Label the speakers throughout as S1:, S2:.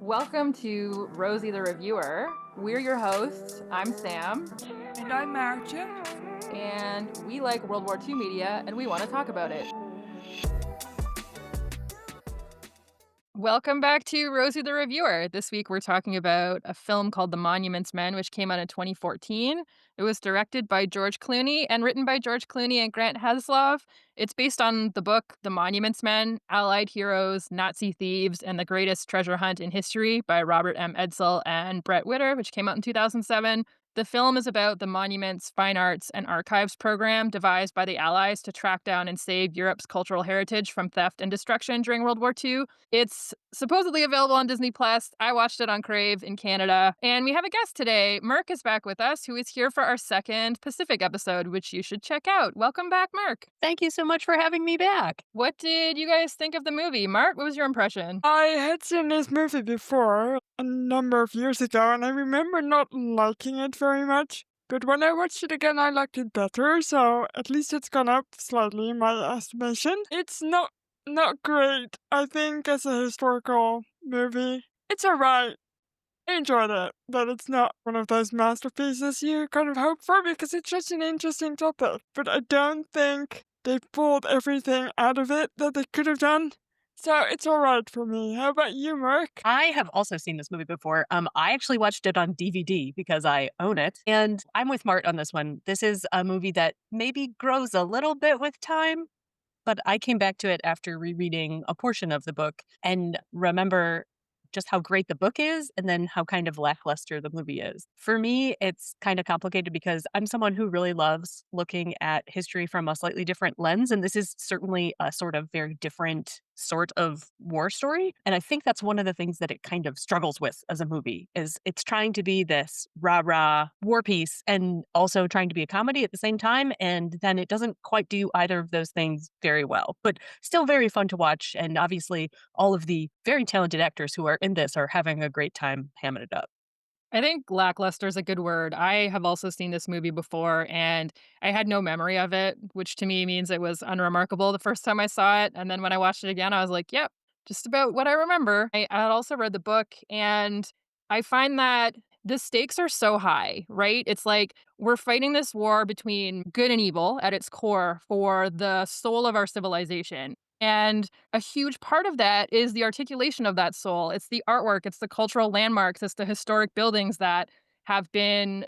S1: Welcome to Rosie the Reviewer. We're your hosts. I'm Sam,
S2: And I'm Marcia.
S1: and we like World War II media, and we want to talk about it. Welcome back to Rosie the Reviewer. This week we're talking about a film called The Monuments Men, which came out in 2014. It was directed by George Clooney and written by George Clooney and Grant Heslov. It's based on the book The Monuments Men, Allied Heroes, Nazi Thieves, and the Greatest Treasure Hunt in History by Robert M. Edsel and Brett Witter, which came out in 2007. The film is about the Monuments, Fine Arts, and Archives program devised by the Allies to track down and save Europe's cultural heritage from theft and destruction during World War II. It's supposedly available on Disney+. I watched it on Crave in Canada. And we have a guest today. Merc is back with us, who is here for our second Pacific episode, which you should check out. Welcome back, Merc.
S3: Thank you so much for having me back.
S1: What did you guys think of the movie? Mark, what was your impression?
S2: I had seen this movie before a number of years ago, and I remember not liking it very much. But when I watched it again, I liked it better, so at least it's gone up slightly in my estimation. It's not great, I think, as a historical movie. It's alright. I enjoyed it, but it's not one of those masterpieces you kind of hope for because it's just an interesting topic. But I don't think they pulled everything out of it that they could have done. So it's alright for me. How about you, Mark?
S3: I have also seen this movie before. I actually watched it on DVD because I own it. And I'm with Mart on this one. This is a movie that maybe grows a little bit with time, but I came back to it after rereading a portion of the book and remember just how great the book is and then how kind of lackluster the movie is. For me, it's kind of complicated because I'm someone who really loves looking at history from a slightly different lens. And this is certainly a sort of very different sort of war story. And I think that's one of the things that it kind of struggles with as a movie is it's trying to be this rah-rah war piece and also trying to be a comedy at the same time. And then it doesn't quite do either of those things very well, but still very fun to watch. And obviously all of the very talented actors who are in this are having a great time hamming it up.
S1: I think lackluster is a good word. I have also seen this movie before, and I had no memory of it, which to me means it was unremarkable the first time I saw it. And then when I watched it again, I was like, yep, just about what I remember. I had also read the book, and I find that the stakes are so high, right? It's like we're fighting this war between good and evil at its core for the soul of our civilization. And a huge part of that is the articulation of that soul. It's the artwork, it's the cultural landmarks, it's the historic buildings that have been,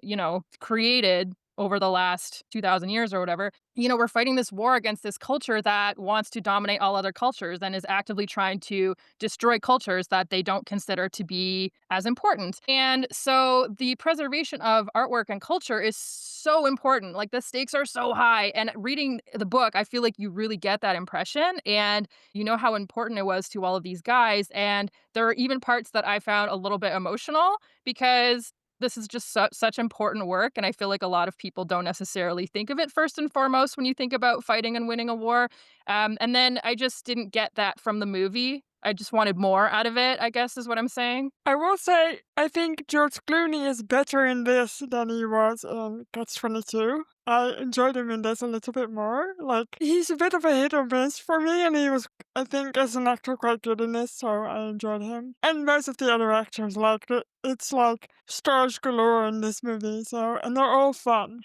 S1: created over the last 2000 years or whatever. We're fighting this war against this culture that wants to dominate all other cultures and is actively trying to destroy cultures that they don't consider to be as important. And so the preservation of artwork and culture is so important. Like the stakes are so high. And reading the book, I feel like you really get that impression. And you know how important it was to all of these guys. And there are even parts that I found a little bit emotional because this is just such important work, and I feel like a lot of people don't necessarily think of it first and foremost when you think about fighting and winning a war. And then I just didn't get that from the movie. I just wanted more out of it, I guess is what I'm saying.
S2: I will say, I think George Clooney is better in this than he was in Catch-22. I enjoyed him in this a little bit more. Like, he's a bit of a hit or miss for me, and he was, I think, as an actor, quite good in this, so I enjoyed him. And most of the other actors liked it. It's like stars galore in this movie, so, and they're all fun.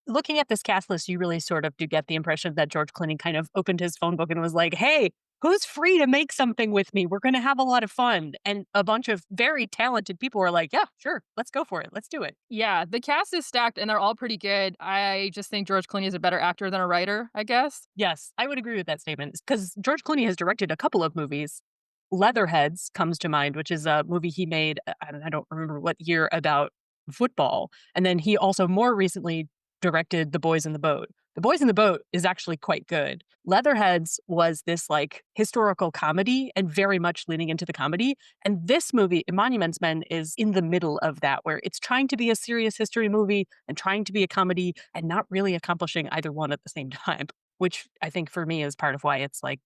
S3: Looking at this cast list, you really sort of do get the impression that George Clooney kind of opened his phone book and was like, hey, who's free to make something with me? We're going to have a lot of fun. And a bunch of very talented people were like, yeah, sure, let's go for it. Let's do it.
S1: Yeah, the cast is stacked and they're all pretty good. I just think George Clooney is a better actor than a writer, I guess.
S3: Yes, I would agree with that statement because George Clooney has directed a couple of movies. Leatherheads comes to mind, which is a movie he made, I don't remember what year, about football. And then he also more recently directed The Boys in the Boat. The Boys in the Boat is actually quite good. Leatherheads was this like historical comedy and very much leaning into the comedy. And this movie, Monuments Men, is in the middle of that, where it's trying to be a serious history movie and trying to be a comedy and not really accomplishing either one at the same time, which I think for me is part of why it's like,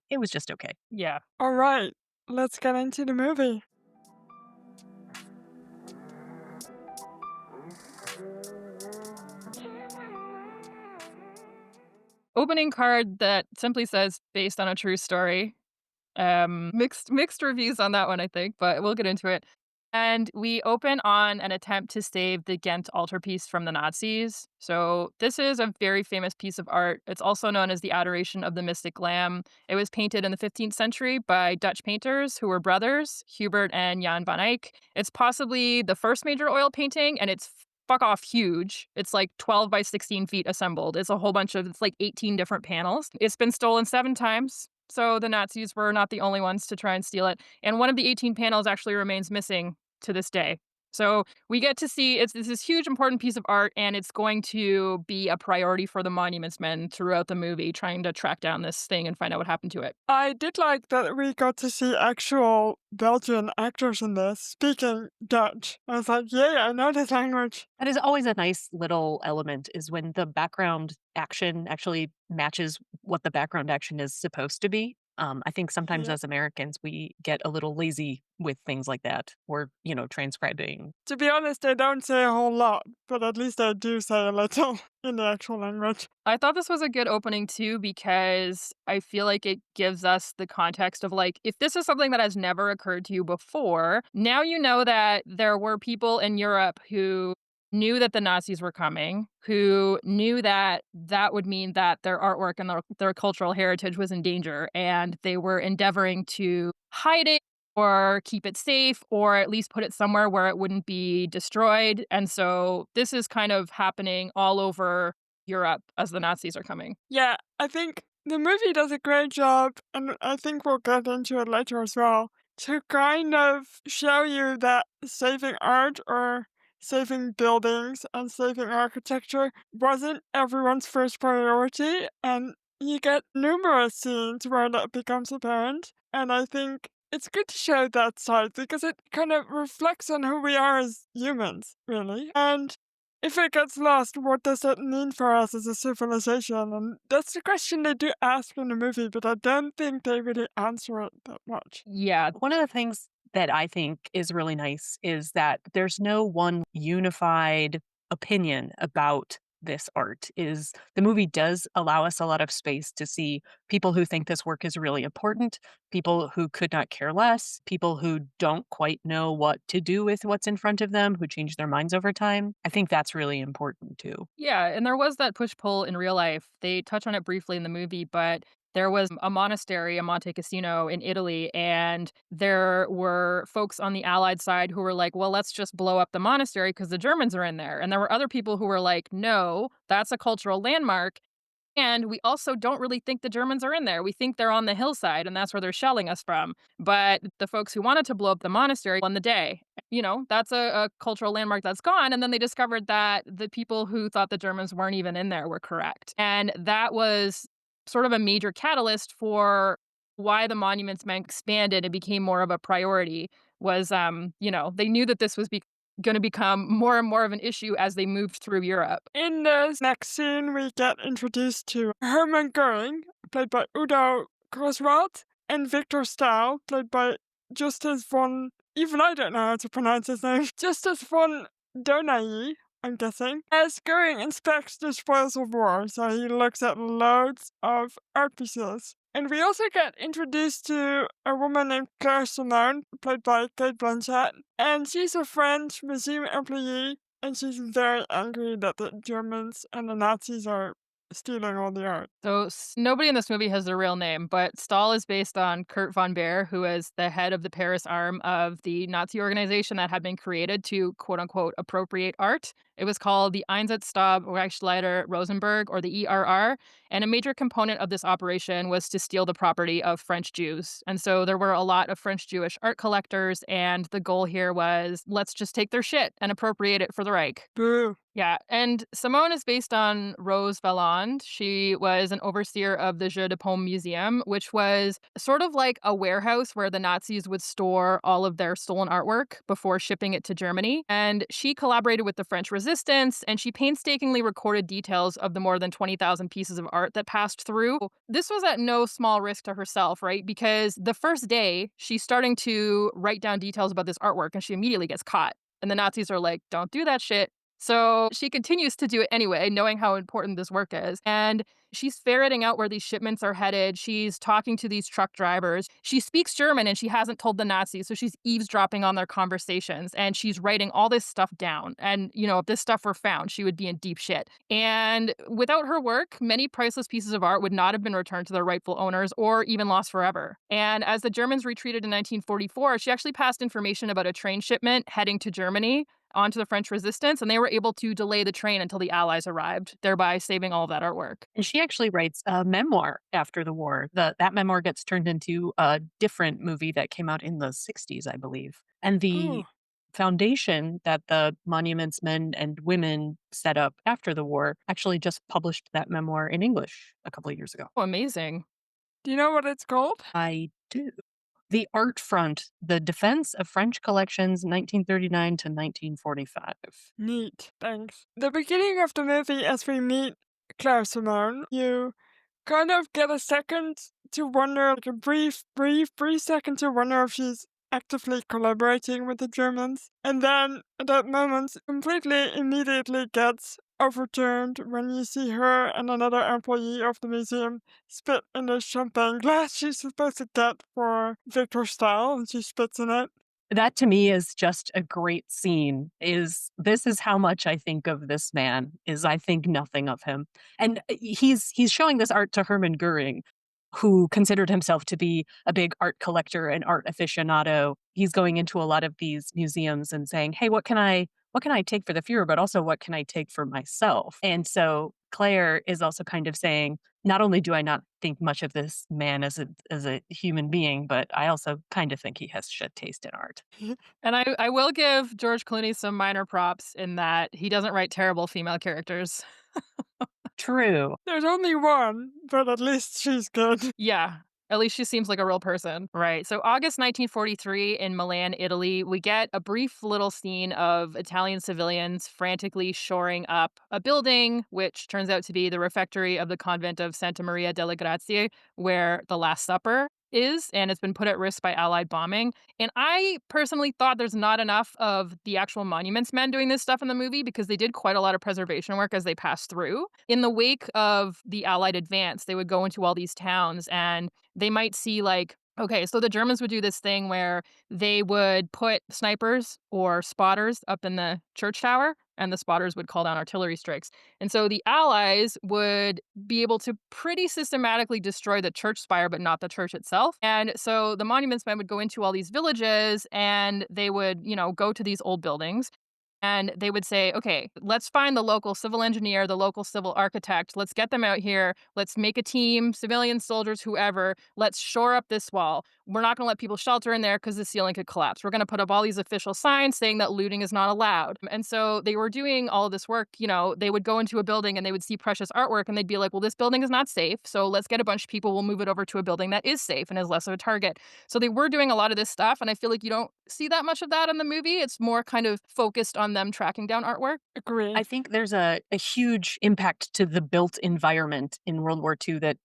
S3: it was just okay.
S1: Yeah.
S2: All right, let's get into the movie.
S1: Opening card that simply says based on a true story. Mixed reviews on that one, I think, but we'll get into it. And we open on an attempt to save the Ghent Altarpiece from the Nazis. So this is a very famous piece of art. It's also known as the Adoration of the Mystic Lamb. It was painted in the 15th century by Dutch painters who were brothers, Hubert and Jan van Eyck. It's possibly the first major oil painting, and it's fuck off huge. It's like 12 by 16 feet assembled. It's like 18 different panels. It's been stolen 7 times. So the Nazis were not the only ones to try and steal it. And one of the 18 panels actually remains missing to this day. So we get to see it's this huge important piece of art, and it's going to be a priority for the monuments men throughout the movie, trying to track down this thing and find out what happened to it.
S2: I did like that we got to see actual Belgian actors in this speaking Dutch. I was like, yeah, I know this language.
S3: That is always a nice little element is when the background action actually matches what the background action is supposed to be. I think sometimes
S2: Yeah.
S3: as Americans, we get a little lazy with things like that or, transcribing.
S2: To be honest, they don't say a whole lot, but at least they do say a little in the actual language.
S1: I thought this was a good opening too because I feel like it gives us the context of like, if this is something that has never occurred to you before, now you know that there were people in Europe who knew that the Nazis were coming, who knew that that would mean that their artwork and their cultural heritage was in danger, and they were endeavoring to hide it or keep it safe or at least put it somewhere where it wouldn't be destroyed. And so this is kind of happening all over Europe as the Nazis are coming.
S2: Yeah, I think the movie does a great job, and I think we'll get into it later as well, to kind of show you that saving art or saving buildings and saving architecture wasn't everyone's first priority, and you get numerous scenes where that becomes apparent, and I think it's good to show that side because it kind of reflects on who we are as humans, really. And if it gets lost, what does that mean for us as a civilization? And that's the question they do ask in the movie, but I don't think they really answer it that much.
S1: Yeah.
S3: One of the things that I think is really nice is that there's no one unified opinion about this art is the movie does allow us a lot of space to see people who think this work is really important, people who could not care less, people who don't quite know what to do with what's in front of them, who change their minds over time. I think that's really important too.
S1: Yeah, and there was that push-pull in real life. They touch on it briefly in the movie, but there was a monastery, a Monte Cassino in Italy, and there were folks on the Allied side who were like, well, let's just blow up the monastery because the Germans are in there. And there were other people who were like, no, that's a cultural landmark. And we also don't really think the Germans are in there. We think they're on the hillside and that's where they're shelling us from. But the folks who wanted to blow up the monastery won the day. That's a cultural landmark that's gone. And then they discovered that the people who thought the Germans weren't even in there were correct. And that was sort of a major catalyst for why the monuments men expanded and became more of a priority was, they knew that this was going to become more and more of an issue as they moved through Europe.
S2: In the next scene, we get introduced to Hermann Goering, played by Udo Groswald, and Victor Stahl, played by Justus von... Even I don't know how to pronounce his name. Justus von Donai, I'm guessing, as Goering inspects the spoils of war, so he looks at loads of art pieces. And we also get introduced to a woman named Claire Simone, played by Kate Blanchett, and she's a French museum employee, and she's very angry that the Germans and the Nazis are stealing all the art.
S1: So nobody in this movie has their real name, but Stahl is based on Kurt von Baer, who is the head of the Paris arm of the Nazi organization that had been created to quote unquote appropriate art. It was called the Einsatzstab Reichsleiter Rosenberg, or the ERR, and a major component of this operation was to steal the property of French Jews. And so there were a lot of French Jewish art collectors, and the goal here was let's just take their shit and appropriate it for the Reich.
S2: Boo.
S1: Yeah, and Simone is based on Rose Valland. She was an overseer of the Jeu de Paume Museum, which was sort of like a warehouse where the Nazis would store all of their stolen artwork before shipping it to Germany. And she collaborated with the French resistance, and she painstakingly recorded details of the more than 20,000 pieces of art that passed through. This was at no small risk to herself, right? Because the first day, she's starting to write down details about this artwork, and she immediately gets caught. And the Nazis are like, don't do that shit. So she continues to do it anyway, knowing how important this work is. And she's ferreting out where these shipments are headed. She's talking to these truck drivers. She speaks German and she hasn't told the Nazis. So she's eavesdropping on their conversations and she's writing all this stuff down. And, if this stuff were found, she would be in deep shit. And without her work, many priceless pieces of art would not have been returned to their rightful owners or even lost forever. And as the Germans retreated in 1944, she actually passed information about a train shipment heading to Germany onto the French resistance, and they were able to delay the train until the Allies arrived, thereby saving all of that artwork.
S3: And she actually writes a memoir after the war. That memoir gets turned into a different movie that came out in the 60s, I believe. And
S2: Oh,
S3: the foundation that the monuments men and women set up after the war actually just published that memoir in English a couple of years ago.
S1: Oh, amazing.
S2: do you know what it's called?
S3: I do. The Art Front, The Defense of French Collections, 1939 to 1945.
S2: Neat, thanks. The beginning of the movie, as we meet Claire Simone, you kind of get a second to wonder, like a brief second to wonder if she's actively collaborating with the Germans. And then at that moment, completely immediately gets overturned when you see her and another employee of the museum spit in the champagne glass she's supposed to get for Victor style, and she spits in it.
S3: That to me is just a great scene. This is how much I think of this man, is I think nothing of him. And he's showing this art to Hermann Goering, who considered himself to be a big art collector and art aficionado. He's going into a lot of these museums and saying, "Hey, what can I take for the Fuhrer, but also what can I take for myself?" And so Claire is also kind of saying, not only do I not think much of this man as a human being, but I also kind of think he has shit taste in art.
S1: And I will give George Clooney some minor props in that he doesn't write terrible female characters.
S3: True.
S2: There's only one, but at least she's good.
S1: Yeah. At least she seems like a real person. Right. So, August 1943 in Milan, Italy, we get a brief little scene of Italian civilians frantically shoring up a building, which turns out to be the refectory of the convent of Santa Maria delle Grazie, where the Last Supper is, and it's been put at risk by Allied bombing. And I personally thought there's not enough of the actual monuments men doing this stuff in the movie because they did quite a lot of preservation work as they passed through. In the wake of the Allied advance, they would go into all these towns and they might see like, okay, so the Germans would do this thing where they would put snipers or spotters up in the church tower and the spotters would call down artillery strikes. And so the Allies would be able to pretty systematically destroy the church spire, but not the church itself. And so the monuments men would go into all these villages and they would, go to these old buildings and they would say, okay, let's find the local civil engineer, the local civil architect. Let's get them out here. Let's make a team, civilians, soldiers, whoever. Let's shore up this wall. We're not going to let people shelter in there because the ceiling could collapse. We're going to put up all these official signs saying that looting is not allowed. And so they were doing all of this work. They would go into a building and they would see precious artwork and they'd be like, well, this building is not safe. So let's get a bunch of people. We'll move it over to a building that is safe and is less of a target. So they were doing a lot of this stuff. And I feel like you don't see that much of that in the movie. It's more kind of focused on them tracking down artwork.
S2: Agree.
S3: I think there's a huge impact to the built environment in World War II that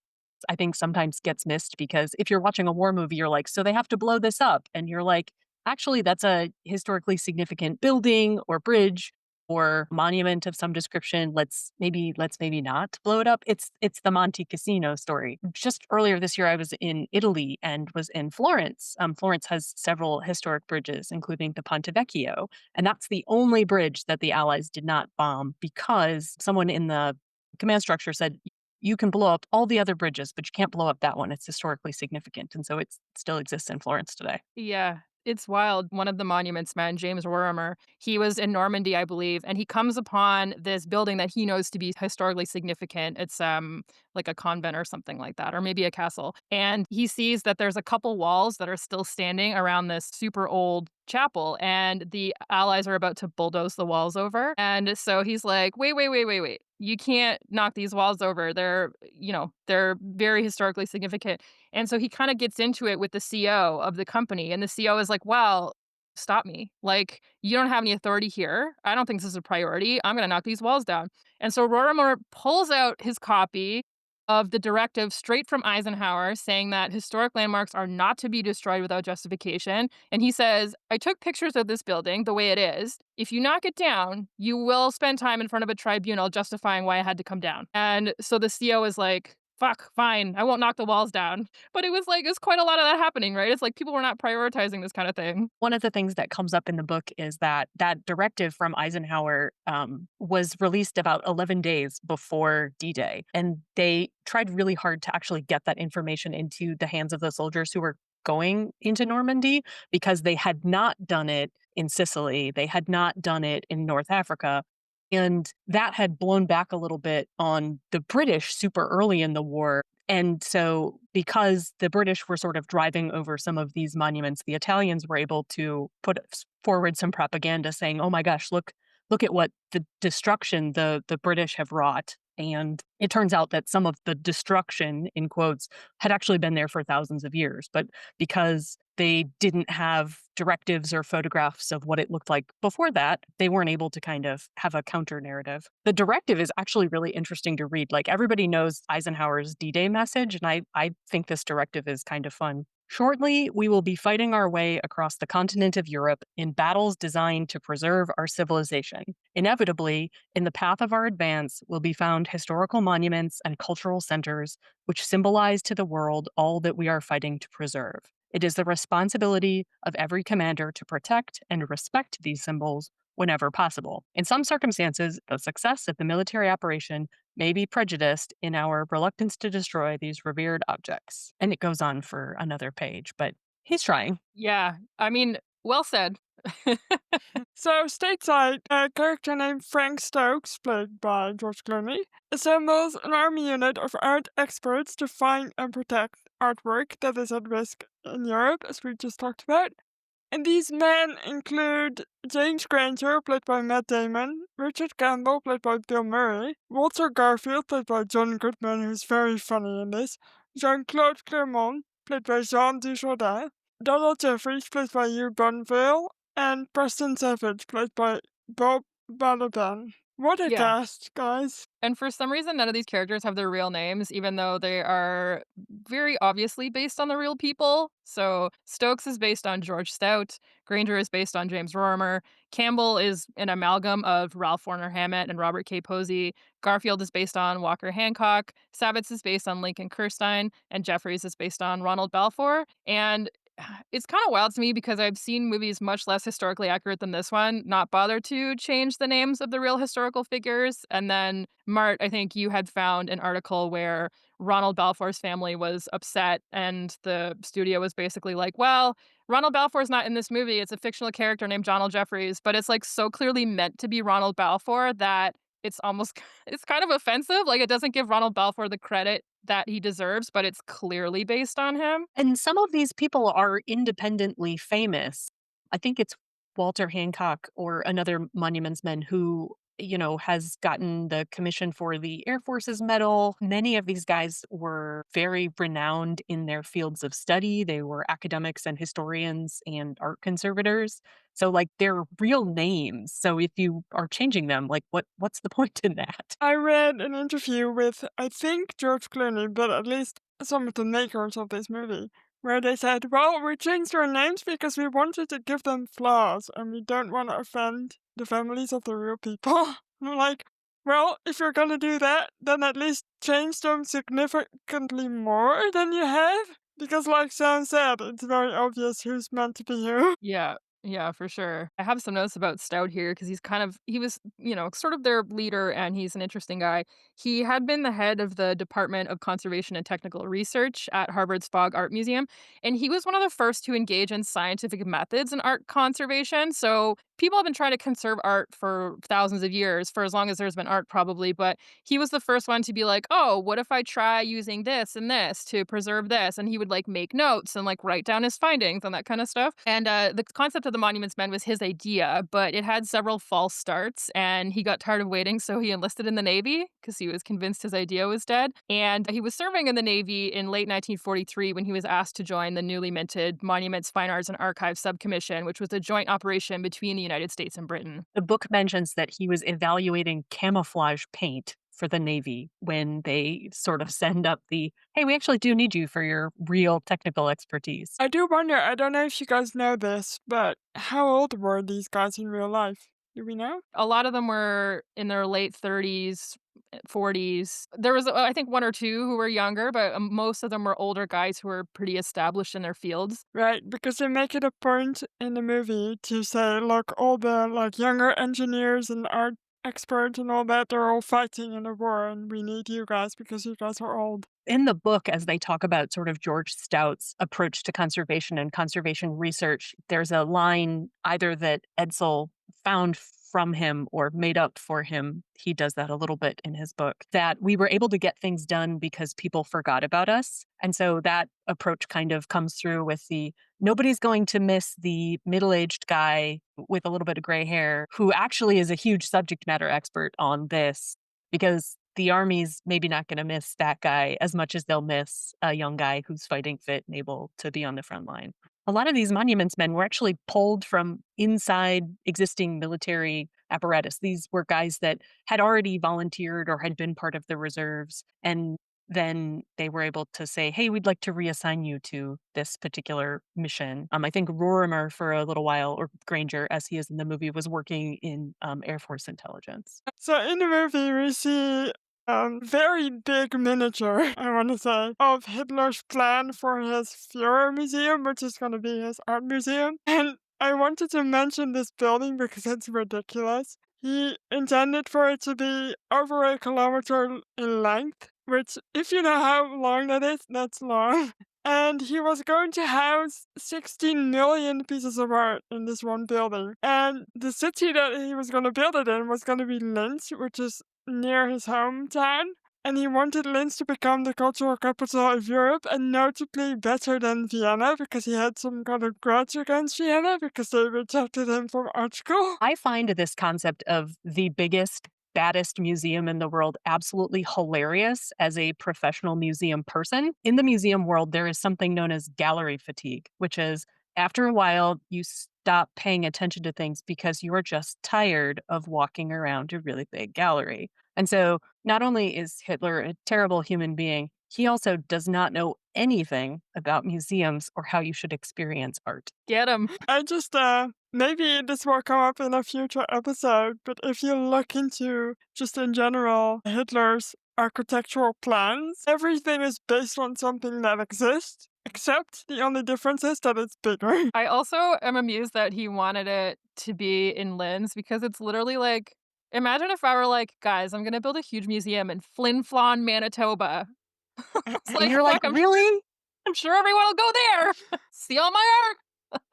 S3: I think sometimes gets missed because if you're watching a war movie, you're like, so they have to blow this up. And you're like, actually, that's a historically significant building or bridge or monument of some description. Let's maybe not blow it up. It's the Monte Cassino story. Just earlier this year, I was in Italy and was in Florence. Florence has several historic bridges, including the Ponte Vecchio, and that's the only bridge that the Allies did not bomb because someone in the command structure said, you can blow up all the other bridges, but you can't blow up that one. It's historically significant. And so it still exists in Florence today.
S1: Yeah, it's wild. One of the monuments men, James Rorimer, he was in Normandy, I believe, and he comes upon this building that he knows to be historically significant. It's like a convent or something like that, or maybe a castle. And he sees that there's a couple walls that are still standing around this super old chapel, and the Allies are about to bulldoze the walls over. And so he's like, wait. You can't knock these walls over. They're very historically significant. And so he kind of gets into it with the CO of the company. And the CO is like, well, stop me. Like, you don't have any authority here. I don't think this is a priority. I'm going to knock these walls down. And so Rorimer pulls out his copy of the directive straight from Eisenhower saying that historic landmarks are not to be destroyed without justification. And he says, I took pictures of this building the way it is. If you knock it down, you will spend time in front of a tribunal justifying why it had to come down. And so the CO is like, fuck, fine, I won't knock the walls down. But it was like, it's quite a lot of that happening, right? It's like people were not prioritizing this kind of thing.
S3: One of the things that comes up in the book is that that directive from Eisenhower was released about 11 days before D-Day. And they tried really hard to actually get that information into the hands of the soldiers who were going into Normandy because they had not done it in Sicily. They had not done it in North Africa. And that had blown back a little bit on the British super early in the war. And so, because the British were sort of driving over some of these monuments, the Italians were able to put forward some propaganda saying, "Oh my gosh, look at what the destruction the British have wrought." And it turns out that some of the destruction, in quotes, had actually been there for thousands of years. But because they didn't have directives or photographs of what it looked like before that, they weren't able to kind of have a counter narrative. The directive is actually really interesting to read. Like everybody knows Eisenhower's D-Day message, and I think this directive is kind of fun. Shortly, we will be fighting our way across the continent of Europe in battles designed to preserve our civilization. Inevitably, in the path of our advance will be found historical monuments and cultural centers which symbolize to the world all that we are fighting to preserve. It is the responsibility of every commander to protect and respect these symbols whenever possible. In some circumstances, the success of the military operation may be prejudiced in our reluctance to destroy these revered objects. And it goes on for another page, but he's trying.
S1: Yeah. I mean, well said.
S2: So, stateside, a character named Frank Stokes, played by George Clooney, assembles an army unit of art experts to find and protect artwork that is at risk in Europe, as we just talked about. And these men include James Granger, played by Matt Damon, Richard Campbell, played by Bill Murray, Walter Garfield, played by John Goodman, who's very funny in this, Jean-Claude Clermont, played by Jean Dujardin, Donald Jeffries, played by Hugh Bonville, and Preston Savage, played by Bob Balaban. What a
S1: Yeah.
S2: cast, guys.
S1: And for some reason, none of these characters have their real names, even though they are very obviously based on the real people. So Stokes is based on George Stout. Granger is based on James Rorimer. Campbell is an amalgam of Ralph Warner Hammett and Robert K. Posey. Garfield is based on Walker Hancock. Sabatz is based on Lincoln Kirstein. And Jeffries is based on Ronald Balfour. And it's kind of wild to me because I've seen movies much less historically accurate than this one not bother to change the names of the real historical figures. And then, Mart, I think you had found an article where Ronald Balfour's family was upset, and the studio was basically like, well, Ronald Balfour's not in this movie. It's a fictional character named Donald Jeffries, but it's like so clearly meant to be Ronald Balfour that it's almost it's kind of offensive. Like it doesn't give Ronald Balfour the credit that he deserves, but it's clearly based on him.
S3: And some of these people are independently famous. I think it's Walter Hancock or another monuments man who, has gotten the commission for the Air Force's medal. Many of these guys were very renowned in their fields of study. They were academics and historians and art conservators. So like they're real names. So if you are changing them, like what's the point in that?
S2: I read an interview with, I think, George Clooney, but at least some of the makers of this movie, where they said, well, we changed our names because we wanted to give them flaws and we don't want to offend the families of the real people. I'm like, well, if you're gonna do that, then at least change them significantly more than you have. Because, like Sam said, it's very obvious who's meant to be who.
S1: Yeah. Yeah, for sure. I have some notes about Stout here because he was, sort of their leader and he's an interesting guy. He had been the head of the Department of Conservation and Technical Research at Harvard's Fogg Art Museum, and he was one of the first to engage in scientific methods in art conservation. So people have been trying to conserve art for thousands of years, for as long as there's been art probably, but he was the first one to be like, "Oh, what if I try using this and this to preserve this?" And he would like make notes and like write down his findings and that kind of stuff. And the concept of the Monuments Men was his idea, but it had several false starts and he got tired of waiting, so he enlisted in the Navy because he was convinced his idea was dead. And he was serving in the Navy in late 1943 when he was asked to join the newly minted Monuments, Fine Arts, and Archives Subcommission, which was a joint operation between the United States and Britain.
S3: The book mentions that he was evaluating camouflage paint for the Navy when they sort of send up the, hey, we actually do need you for your real technical expertise.
S2: I do wonder, I don't know if you guys know this, but how old were these guys in real life? Do we know?
S1: A lot of them were in their late 30s, 40s. There was, I think, 1 or 2 who were younger, but, most of them were older guys who were pretty established in their fields.
S2: Right, because they make it a point in the movie to say, look, all the like younger engineers and art experts and all that, they're all fighting in a war, and we need you guys because you guys are old.
S3: In the book, as they talk about sort of George Stout's approach to conservation and conservation research, there's a line either that Edsel found from him or made up for him. He does that a little bit in his book, that we were able to get things done because people forgot about us. And so that approach kind of comes through with the nobody's going to miss the middle-aged guy with a little bit of gray hair who actually is a huge subject matter expert on this, because the army's maybe not going to miss that guy as much as they'll miss a young guy who's fighting fit and able to be on the front line. A lot of these monuments men were actually pulled from inside existing military apparatus. These were guys that had already volunteered or had been part of the reserves. And then they were able to say, hey, we'd like to reassign you to this particular mission. I think Rorimer, for a little while, or Granger, as he is in the movie, was working in Air Force intelligence.
S2: So in the movie, we see very big miniature, I want to say, of Hitler's plan for his Führer Museum, which is going to be his art museum. And I wanted to mention this building because it's ridiculous. He intended for it to be over a kilometer in length, which, if you know how long that is, that's long. And he was going to house 16 million pieces of art in this one building. And the city that he was going to build it in was going to be Linz, which is near his hometown. And he wanted Linz to become the cultural capital of Europe, and notably better than Vienna, because he had some kind of grudge against Vienna because they rejected him from art school.
S3: I find this concept of the biggest, baddest museum in the world absolutely hilarious as a professional museum person. In the museum world, there is something known as gallery fatigue, which is after a while, you stop paying attention to things because you are just tired of walking around a really big gallery. And so not only is Hitler a terrible human being, he also does not know anything about museums or how you should experience art.
S1: Get 'em.
S2: I just, maybe this will come up in a future episode, but if you look into, just in general, Hitler's architectural plans, everything is based on something that exists, except the only difference is that it's bigger.
S1: I also am amused that he wanted it to be in Linz because it's literally like, imagine if I were like, "Guys, I'm gonna build a huge museum in Flin Flon, Manitoba." It's
S3: And
S1: like,
S3: you're like,
S1: "Fuck,
S3: really?
S1: I'm sure everyone will go there. See all my art."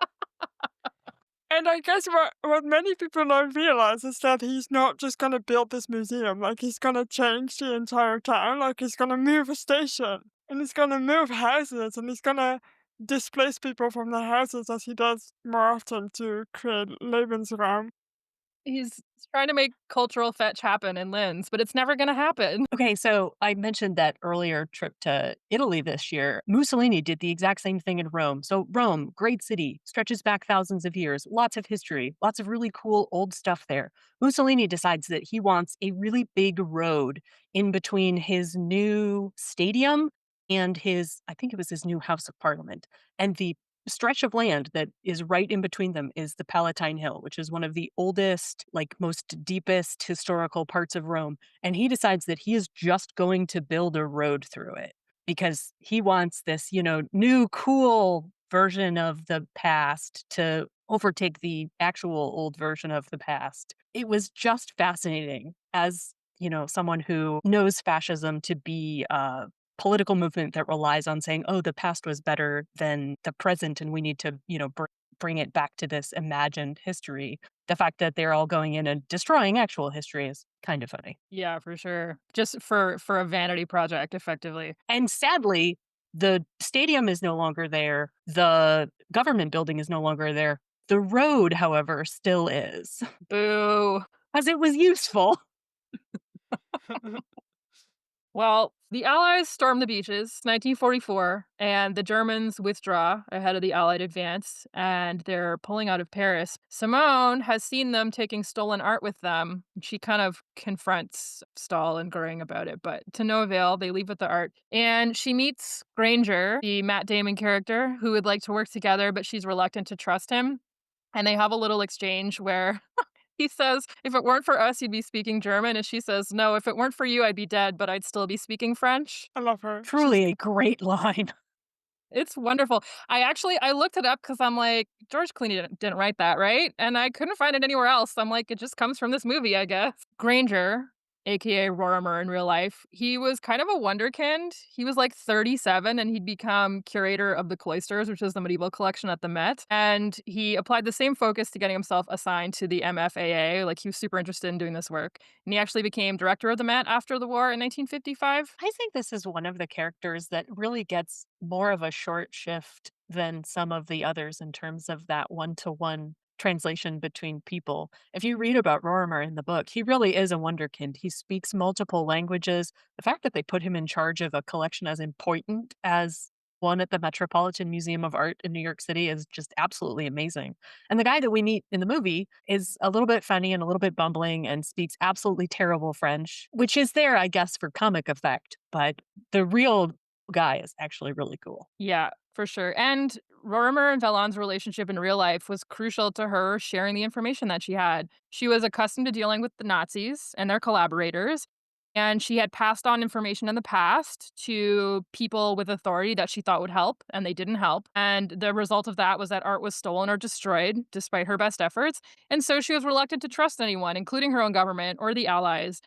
S2: And I guess what many people don't realize is that he's not just gonna build this museum, like, he's gonna change the entire town, like, he's gonna move a station, and he's gonna move houses, and he's gonna displace people from the houses as he does more often to create Lebensraum.
S1: He's trying to make cultural fetch happen in Linz, but it's never gonna happen.
S3: Okay, so I mentioned that earlier trip to Italy this year. Mussolini did the exact same thing in Rome. So, Rome, great city, stretches back thousands of years, lots of history, lots of really cool old stuff there. Mussolini decides that he wants a really big road in between his new stadium and I think it was his new House of Parliament. And the stretch of land that is right in between them is the Palatine Hill, which is one of the oldest, like most deepest historical parts of Rome. And he decides that he is just going to build a road through it because he wants this, new cool version of the past to overtake the actual old version of the past. It was just fascinating as, someone who knows fascism to be political movement that relies on saying, oh, the past was better than the present and we need to, bring it back to this imagined history. The fact that they're all going in and destroying actual history is kind of funny.
S1: Yeah, for sure. Just for a vanity project, effectively.
S3: And sadly, the stadium is no longer there. The government building is no longer there. The road, however, still is,
S1: Boo.
S3: as it was useful.
S1: Well, The Allies storm the beaches, 1944, and the Germans withdraw ahead of the Allied advance, and they're pulling out of Paris. Simone has seen them taking stolen art with them. She kind of confronts Stahl and Goering about it, but to no avail. They leave with the art. And she meets Granger, the Matt Damon character, who would like to work together, but she's reluctant to trust him. And they have a little exchange where he says, "If it weren't for us, you'd be speaking German." And she says, "No, if it weren't for you, I'd be dead, but I'd still be speaking French."
S2: I love her. She's
S3: Truly a great line.
S1: It's wonderful. I looked it up because 'cause I'm like, George Clooney didn't write that, right? And I couldn't find it anywhere else. I'm like, it just comes from this movie, I guess. Granger, AKA Rorimer in real life, he was kind of a wonderkind. He was like 37 and he'd become curator of the Cloisters, which is the medieval collection at the Met. And he applied the same focus to getting himself assigned to the MFAA. Like he was super interested in doing this work. And he actually became director of the Met after the war in 1955.
S3: I think this is one of the characters that really gets more of a short shift than some of the others in terms of that one-to-one translation between people. If you read about Rorimer in the book, he really is a wonderkind. He speaks multiple languages. The fact that they put him in charge of a collection as important as one at the Metropolitan Museum of Art in New York City is just absolutely amazing. And the guy that we meet in the movie is a little bit funny and a little bit bumbling and speaks absolutely terrible French, which is there, I guess, for comic effect. But the real guy is actually really cool.
S1: Yeah, for sure. And Rorimer and Valland's relationship in real life was crucial to her sharing the information that she had. She was accustomed to dealing with the Nazis and their collaborators, and she had passed on information in the past to people with authority that she thought would help, and they didn't help. And the result of that was that art was stolen or destroyed, despite her best efforts. And so she was reluctant to trust anyone, including her own government or the Allies.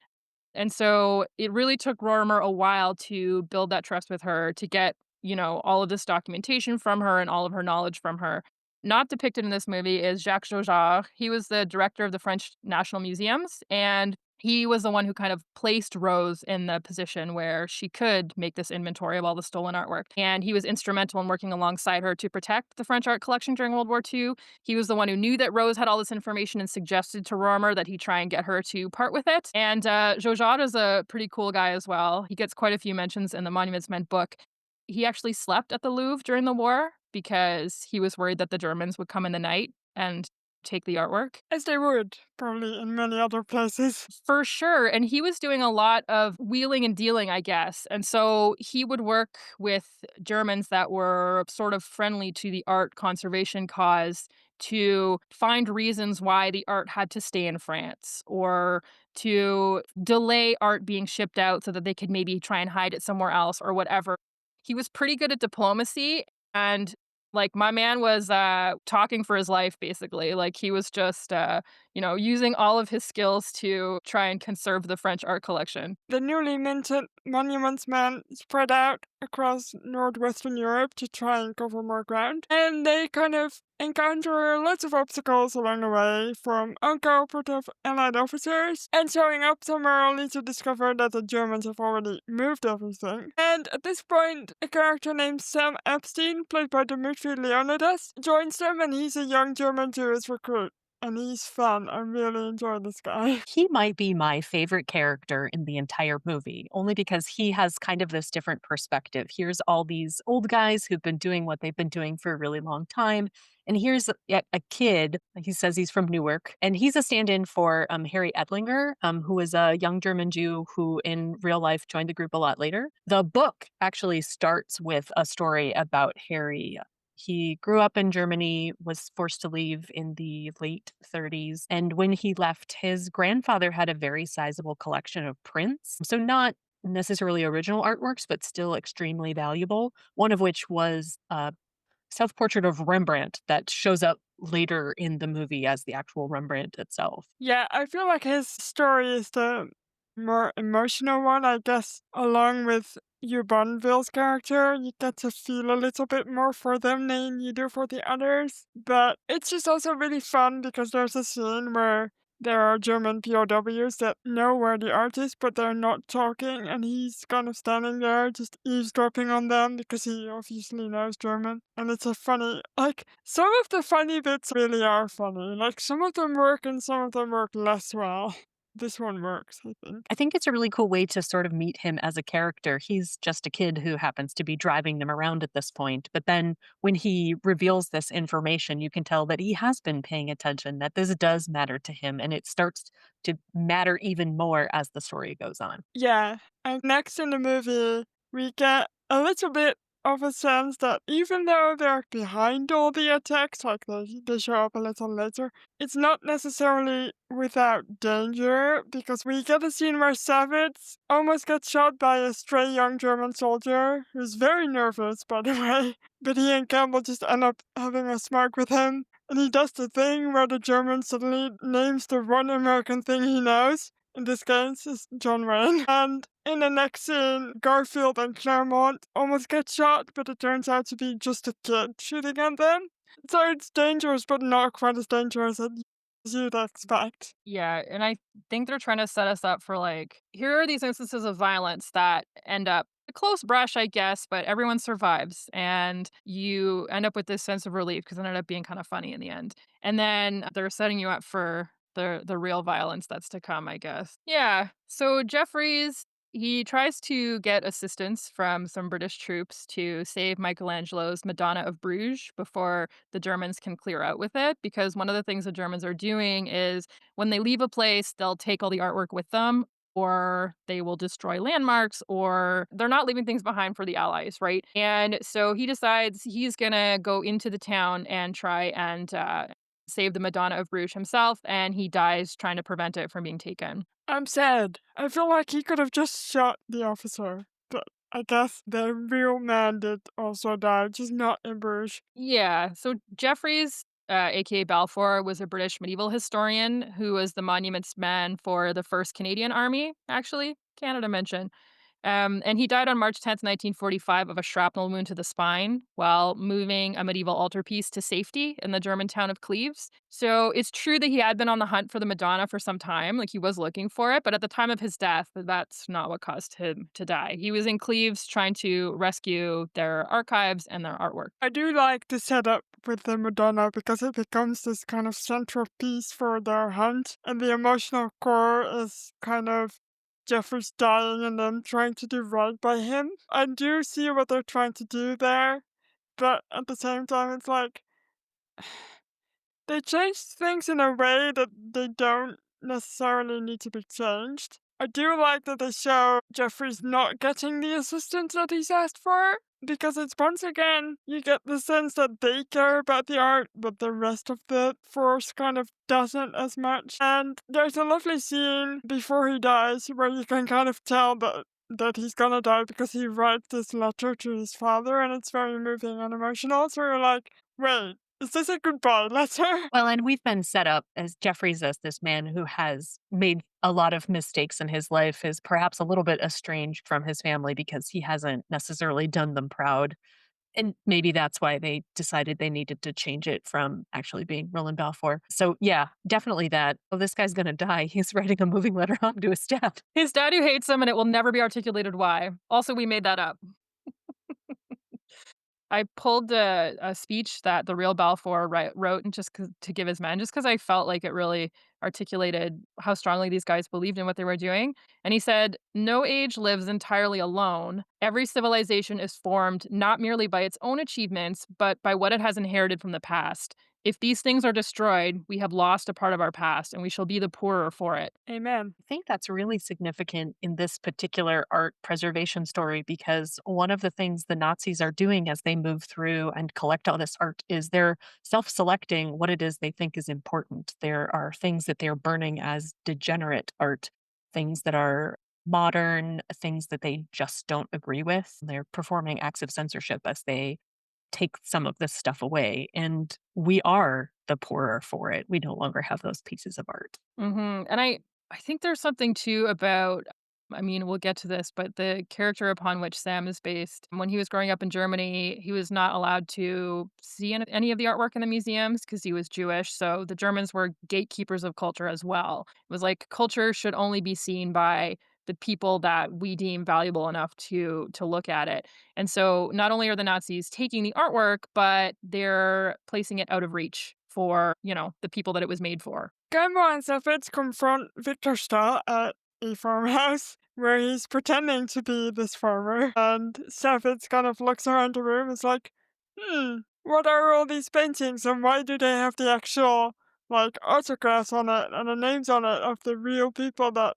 S1: And so it really took Rorimer a while to build that trust with her, to get, all of this documentation from her and all of her knowledge from her. Not depicted in this movie is Jacques Jaujard. He was the director of the French National Museums, and he was the one who kind of placed Rose in the position where she could make this inventory of all the stolen artwork. And he was instrumental in working alongside her to protect the French art collection during World War II. He was the one who knew that Rose had all this information and suggested to Rorimer that he try and get her to part with it. And Jaujard is a pretty cool guy as well. He gets quite a few mentions in the Monuments Men book. He actually slept at the Louvre during the war because he was worried that the Germans would come in the night and take the artwork.
S2: as they would, probably in many other places.
S1: For sure, and he was doing a lot of wheeling and dealing, I guess, and so he would work with Germans that were sort of friendly to the art conservation cause to find reasons why the art had to stay in France or to delay art being shipped out so that they could maybe try and hide it somewhere else or whatever. He was pretty good at diplomacy and like my man was talking for his life basically. Like he was just using all of his skills to try and conserve the French art collection.
S2: The newly minted Monuments Men spread out across northwestern Europe to try and cover more ground, and they kind of encounter lots of obstacles along the way, from uncooperative Allied officers and showing up somewhere only to discover that the Germans have already moved everything. And at this point, a character named Sam Epstein, played by Dimitri Leonidas, joins them, and he's a young German Jewish recruit. And he's fun. I really enjoy this guy.
S3: He might be my favorite character in the entire movie, only because he has kind of this different perspective. Here's all these old guys who've been doing what they've been doing for a really long time. And here's a kid, he says he's from Newark, and he's a stand in for Harry Edlinger, who is a young German Jew who in real life joined the group a lot later. The book actually starts with a story about Harry. He grew up in Germany, was forced to leave in the late 30s. And when he left, his grandfather had a very sizable collection of prints. So, not necessarily original artworks, but still extremely valuable. One of which was a self portrait of Rembrandt that shows up later in the movie as the actual Rembrandt itself.
S2: Yeah, I feel like his story is the more emotional one, I guess, along with Hugh Bonneville's character. You get to feel a little bit more for them than you do for the others. But it's just also really fun because there's a scene where there are German POWs that know where the art is, but they're not talking, and he's kind of standing there just eavesdropping on them because he obviously knows German. And it's a funny, like, some of the funny bits really are funny. Like, some of them work and some of them work less well. this one works, I think.
S3: I think it's a really cool way to sort of meet him as a character. He's just a kid who happens to be driving them around at this point. But then when he reveals this information, you can tell that he has been paying attention, that this does matter to him. And it starts to matter even more as the story goes on.
S2: Yeah, and next in the movie, we get a little bit of a sense that even though they're behind all the attacks, like they show up a little later, it's not necessarily without danger, because we get a scene where Savage almost gets shot by a stray young German soldier, who's very nervous, by the way, but he and Campbell just end up having a smoke with him. And he does the thing where the German suddenly names the one American thing he knows, in this case is John Wayne. And in the next scene, Garfield and Claremont almost get shot, but it turns out to be just a kid shooting at them. So it's dangerous, but not quite as dangerous as you'd expect.
S1: Yeah, and I think they're trying to set us up for, like, here are these instances of violence that end up a close brush, I guess, but everyone survives, and you end up with this sense of relief because it ended up being kind of funny in the end. And then they're setting you up for the real violence that's to come, I guess. Yeah. So Jeffries, he tries to get assistance from some British troops to save Michelangelo's Madonna of Bruges before the Germans can clear out with it, because one of the things the Germans are doing is when they leave a place, they'll take all the artwork with them, or they will destroy landmarks, or they're not leaving things behind for the Allies, right? And so he decides he's gonna go into the town and try and save the Madonna of Bruges himself, and he dies trying to prevent it from being taken.
S2: I'm sad. I feel like he could have just shot the officer, but I guess the real man did also die, just not in Bruges.
S1: Yeah. So Jeffries, aka Balfour, was a British medieval historian who was the monuments man for the first Canadian Army, actually. Canada mention. And he died on March 10th, 1945, of a shrapnel wound to the spine while moving a medieval altarpiece to safety in the German town of Cleves. So it's true that he had been on the hunt for the Madonna for some time, like he was looking for it, but at the time of his death, that's not what caused him to die. He was in Cleves trying to rescue their archives and their artwork.
S2: I do like the setup with the Madonna because it becomes this kind of central piece for their hunt, and the emotional core is kind of Jeffers dying and them trying to do right by him. I do see what they're trying to do there, but at the same time, it's like they changed things in a way that they don't necessarily need to be changed. I do like that they show Jeffrey's not getting the assistance that he's asked for, because it's once again, you get the sense that they care about the art, but the rest of the force kind of doesn't as much. And there's a lovely scene before he dies where you can kind of tell that he's gonna die because he writes this letter to his father, and it's very moving and emotional. So you're like, wait, is this a goodbye letter?
S3: Well, and we've been set up as Jeffries as this man who has made a lot of mistakes in his life, is perhaps a little bit estranged from his family because he hasn't necessarily done them proud. And maybe that's why they decided they needed to change it from actually being Roland Balfour. So yeah, definitely that. Oh, this guy's gonna die. He's writing a moving letter home to his dad.
S1: His dad who hates him, and it will never be articulated why. Also, we made that up. I pulled a speech that the real Balfour wrote, and just to give his men, just because I felt like it really articulated how strongly these guys believed in what they were doing. And he said, "No age lives entirely alone. Every civilization is formed not merely by its own achievements, but by what it has inherited from the past. If these things are destroyed, we have lost a part of our past, and we shall be the poorer for it."
S2: Amen.
S3: I think that's really significant in this particular art preservation story because one of the things the Nazis are doing as they move through and collect all this art is they're self selecting what it is they think is important. There are things that they're burning as degenerate art, things that are modern, things that they just don't agree with. They're performing acts of censorship as they take some of this stuff away. And we are the poorer for it. We no longer have those pieces of art.
S1: And I think there's something too about, I mean, we'll get to this, but the character upon which Sam is based, when he was growing up in Germany, he was not allowed to see any of the artwork in the museums because he was Jewish. So the Germans were gatekeepers of culture as well. It was like culture should only be seen by the people that we deem valuable enough to look at it. And so not only are the Nazis taking the artwork, but they're placing it out of reach for, the people that it was made for.
S2: Guillermo and Savage confront Victor Stahl at a farmhouse where he's pretending to be this farmer. And Savage kind of looks around the room and is like, what are all these paintings and why do they have the actual, like, autographs on it and the names on it of the real people that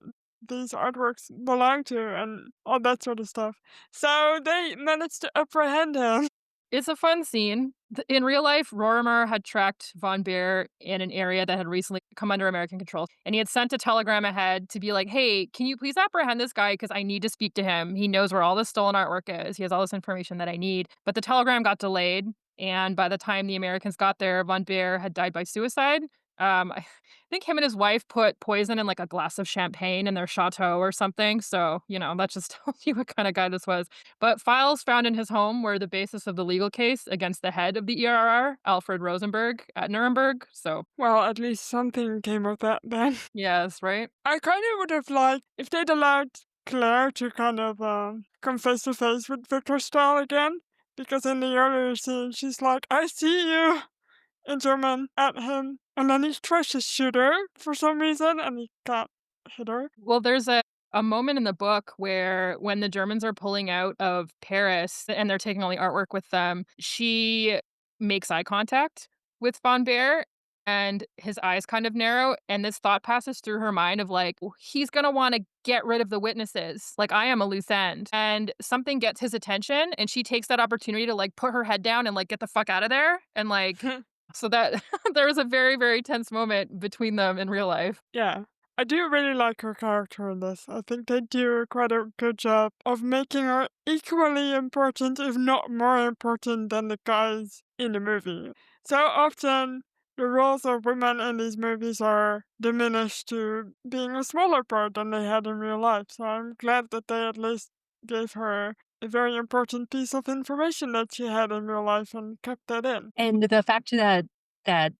S2: these artworks belong to and all that sort of stuff. So they managed to apprehend him.
S1: It's a fun scene. In real life, Rorimer had tracked Von Beer in an area that had recently come under American control, and he had sent a telegram ahead to be like, "Hey, can you please apprehend this guy? Because I need to speak to him. He knows where all this stolen artwork is. He has all this information that I need." But the telegram got delayed, and by the time the Americans got there, Von Beer had died by suicide. I think him and his wife put poison in like a glass of champagne in their chateau or something. So, that just tells you what kind of guy this was. But files found in his home were the basis of the legal case against the head of the ERR, Alfred Rosenberg, at Nuremberg. So,
S2: Well, at least something came of that then.
S1: yes, right?
S2: I kind of would have liked if they'd allowed Claire to kind of come face to face with Victor Stahl again, because in the earlier scene she's like, "I see you," in German at him, and then he tries to shoot her for some reason, and he can't hit her.
S1: Well, there's a moment in the book where when the Germans are pulling out of Paris and they're taking all the artwork with them, she makes eye contact with Von Beer and his eyes kind of narrow. And this thought passes through her mind of like, "Well, he's going to want to get rid of the witnesses. Like I am a loose end." And something gets his attention and she takes that opportunity to like put her head down and like get the fuck out of there. And like, so that there was a very, very tense moment between them in real life.
S2: Yeah. I do really like her character in this. I think they do quite a good job of making her equally important, if not more important, than the guys in the movie. So often, the roles of women in these movies are diminished to being a smaller part than they had in real life. So I'm glad that they at least gave her a very important piece of information that she had in real life and kept that in.
S3: And the fact that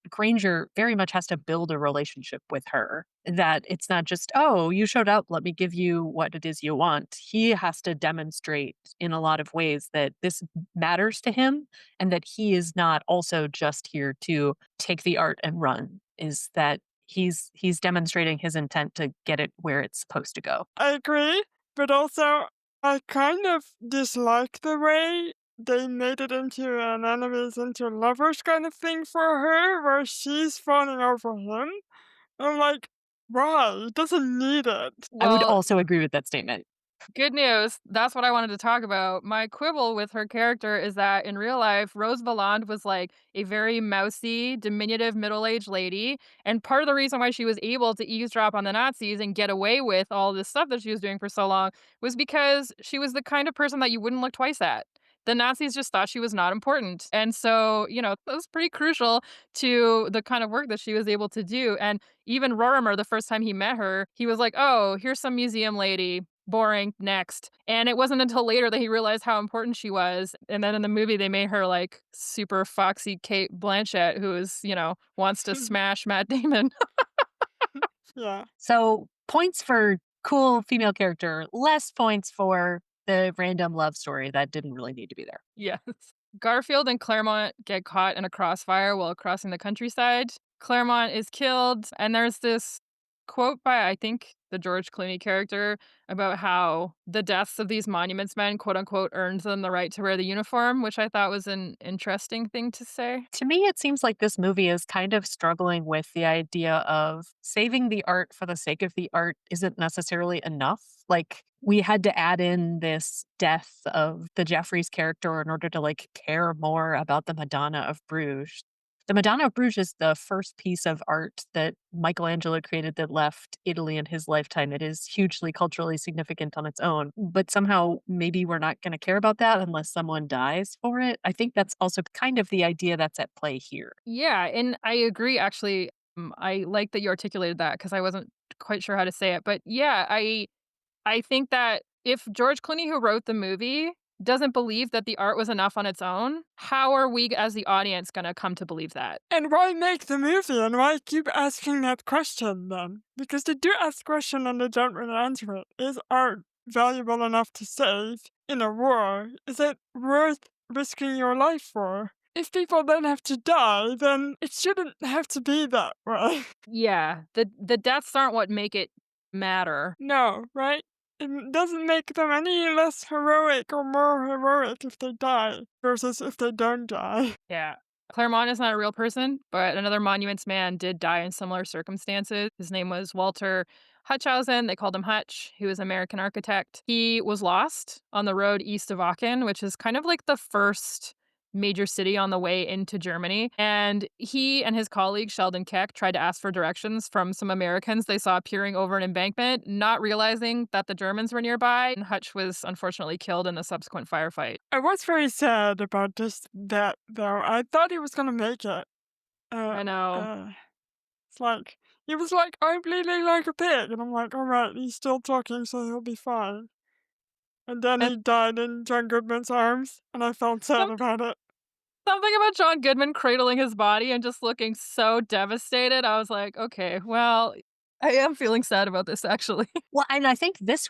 S3: Granger very much has to build a relationship with her, that it's not just, "Oh, you showed up, let me give you what it is you want." He has to demonstrate in a lot of ways that this matters to him and that he is not also just here to take the art and run, is that he's demonstrating his intent to get it where it's supposed to go.
S2: I agree, but also I kind of dislike the way they made it into an enemies into lovers kind of thing for her, where she's fawning over him. I'm like, why? He doesn't need it.
S3: I would
S1: Well,
S3: also agree with that statement.
S1: good news. That's what I wanted to talk about. My quibble with her character is that in real life, Rose Valland was like a very mousy, diminutive middle aged lady. And part of the reason why she was able to eavesdrop on the Nazis and get away with all this stuff that she was doing for so long was because she was the kind of person that you wouldn't look twice at. The Nazis just thought she was not important. And so, that was pretty crucial to the kind of work that she was able to do. And even Rorimer, the first time he met her, he was like, "Oh, here's some museum lady. Boring, next." And it wasn't until later that he realized how important she was. And then in the movie, they made her like super foxy Kate Blanchett, who is, wants to smash Matt Damon.
S2: Yeah.
S3: So, points for cool female character, less points for the random love story that didn't really need to be there.
S1: Yes. Garfield and Claremont get caught in a crossfire while crossing the countryside. Claremont is killed, and there's this quote by, I think, the George Clooney character about how the deaths of these monuments men, quote unquote, earned them the right to wear the uniform, which I thought was an interesting thing to say.
S3: To me, it seems like this movie is kind of struggling with the idea of saving the art for the sake of the art isn't necessarily enough. Like, we had to add in this death of the Jeffries character in order to like care more about the Madonna of Bruges. The Madonna of Bruges is the first piece of art that Michelangelo created that left Italy in his lifetime. It is hugely culturally significant on its own, but somehow maybe we're not going to care about that unless someone dies for it. I think that's also kind of the idea that's at play here.
S1: Yeah, and I agree actually. I like that you articulated that because I wasn't quite sure how to say it. But yeah, I think that if George Clooney, who wrote the movie, doesn't believe that the art was enough on its own, how are we as the audience gonna come to believe that?
S2: And why make the movie and why keep asking that question then? Because they do ask the question and they don't really answer it. Is art valuable enough to save in a war? Is it worth risking your life for? if people then have to die, then it shouldn't have to be that way.
S1: Yeah, the deaths aren't what make it matter.
S2: No, right? It doesn't make them any less heroic or more heroic if they die versus if they don't die.
S1: Yeah. Claremont is not a real person, but another Monuments man did die in similar circumstances. His name was Walter Hutchausen. They called him Hutch. He was an American architect. He was lost on the road east of Aachen, which is kind of like the first major city on the way into Germany. And he and his colleague Sheldon Keck tried to ask for directions from some Americans they saw peering over an embankment, not realizing that the Germans were nearby. And Hutch was unfortunately killed in the subsequent firefight.
S2: I was very sad about that though. I thought he was gonna make it. Uh,
S1: I know.
S2: uh, it's like he was like, "I'm bleeding like a pig," and I'm like, "All right, he's still talking, so he'll be fine." And then
S1: And
S2: he died in John Goodman's arms, and I felt sad
S1: some
S2: about it.
S1: something about John Goodman cradling his body and just looking so devastated, I was like, "Okay, well, I am feeling sad about this actually."
S3: Well, and I think this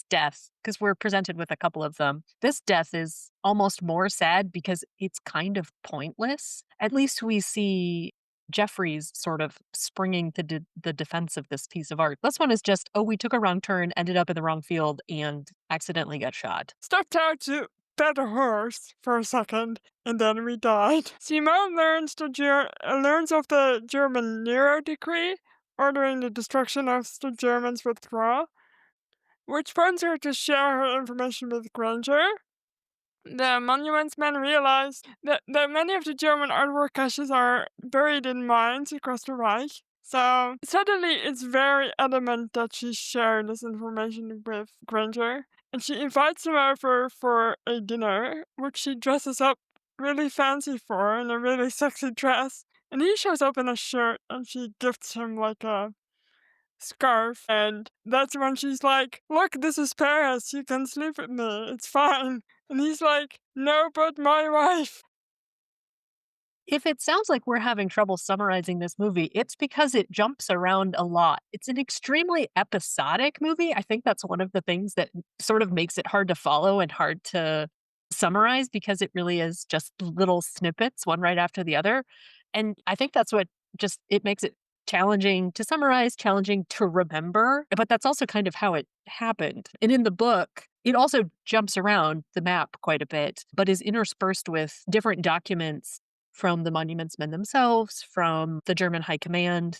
S3: death, because we're presented with a couple of them, this death is almost more sad because it's kind of pointless. At least we see Jeffries sort of springing to the defense of this piece of art. This one is just, oh, we took a wrong turn, ended up in the wrong field, and accidentally got shot.
S2: Stepped out to pet a horse for a second, and then we died. Simone learns of the German Nero decree, ordering the destruction of the Germans' withdrawal, which prompts her to share her information with Granger. The monuments men realize that many of the German artwork caches are buried in mines across the Reich. So suddenly it's very adamant that she shared this information with Granger. And she invites him over for a dinner, which she dresses up really fancy for in a really sexy dress. And he shows up in a shirt and she gifts him like a scarf. And that's when she's like, "Look, this is Paris. You can sleep with me. It's fine." And he's like, "No, but my wife."
S3: If it sounds like we're having trouble summarizing this movie, it's because it jumps around a lot. It's an extremely episodic movie. I think that's one of the things that sort of makes it hard to follow and hard to summarize because it really is just little snippets, one right after the other. And I think that's what just it makes it challenging to summarize, challenging to remember. But that's also kind of how it happened. And in the book, it also jumps around the map quite a bit, but is interspersed with different documents from the monuments men themselves, from the German High Command,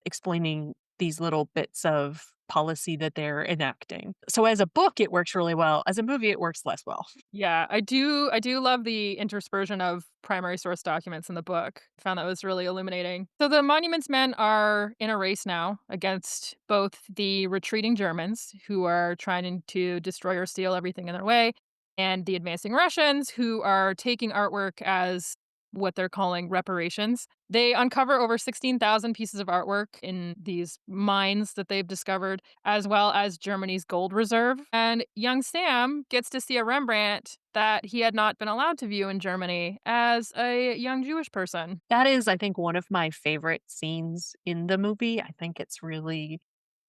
S3: explaining these little bits of policy that they're enacting. So as a book, it works really well. As a movie, it works less well.
S1: Yeah, I do love the interspersion of primary source documents in the book. I found that was really illuminating. So the Monuments Men are in a race now against both the retreating Germans, who are trying to destroy or steal everything in their way, and the advancing Russians, who are taking artwork as what they're calling reparations. They uncover over 16,000 pieces of artwork in these mines that they've discovered, as well as Germany's gold reserve. And young Sam gets to see a Rembrandt that he had not been allowed to view in Germany as a young Jewish person.
S3: That is, I think, one of my favorite scenes in the movie. I think it's really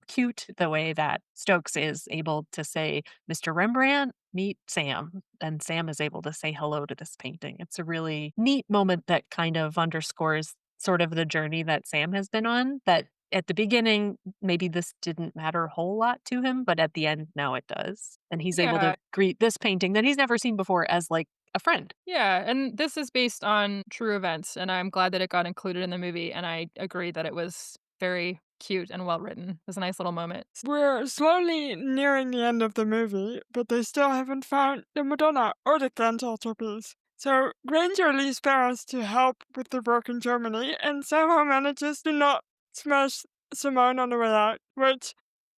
S3: cute the way that Stokes is able to say, Mr. Rembrandt, meet Sam. And Sam is able to say hello to this painting. It's a really neat moment that kind of underscores sort of the journey that Sam has been on. That at the beginning, maybe this didn't matter a whole lot to him, but at the end, now it does. And he's able
S1: Yeah,
S3: to greet this painting that he's never seen before as like a friend.
S1: yeah, and this is based on true events, and I'm glad that it got included in the movie, and I agree that it was very cute and well written. It was a nice little moment.
S2: We're slowly nearing the end of the movie, but they still haven't found the Madonna or the Ghent Altarpiece. So Granger leaves Paris to help with the work in Germany and somehow manages to not smash Simone on the way out, which,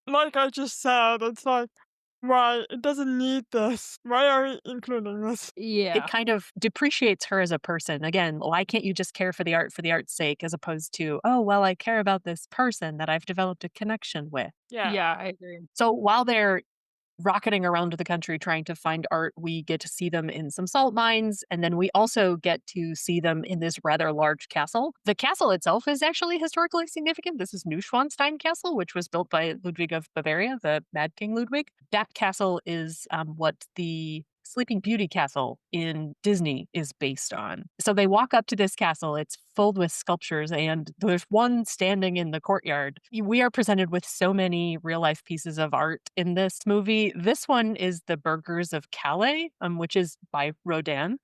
S2: like I just said, it's like, why? It doesn't need this. Why are we including this?
S3: It
S1: Yeah.
S3: kind of depreciates her as a person. Again, why can't you just care for the art's sake as opposed to, oh, well, I care about this person that I've developed a connection with.
S2: Yeah.
S1: Yeah, I agree.
S3: So while they're rocketing around the country trying to find art, we get to see them in some salt mines, and then we also get to see them in this rather large castle. The castle itself is actually historically significant. This is Neuschwanstein Castle, which was built by Ludwig of Bavaria, the Mad King Ludwig. That castle is what the Sleeping Beauty castle in Disney is based on. So they walk up to this castle, it's filled with sculptures, and there's one standing in the courtyard. We are presented with so many real life pieces of art in this movie. This one is the Burghers of Calais, which is by Rodin.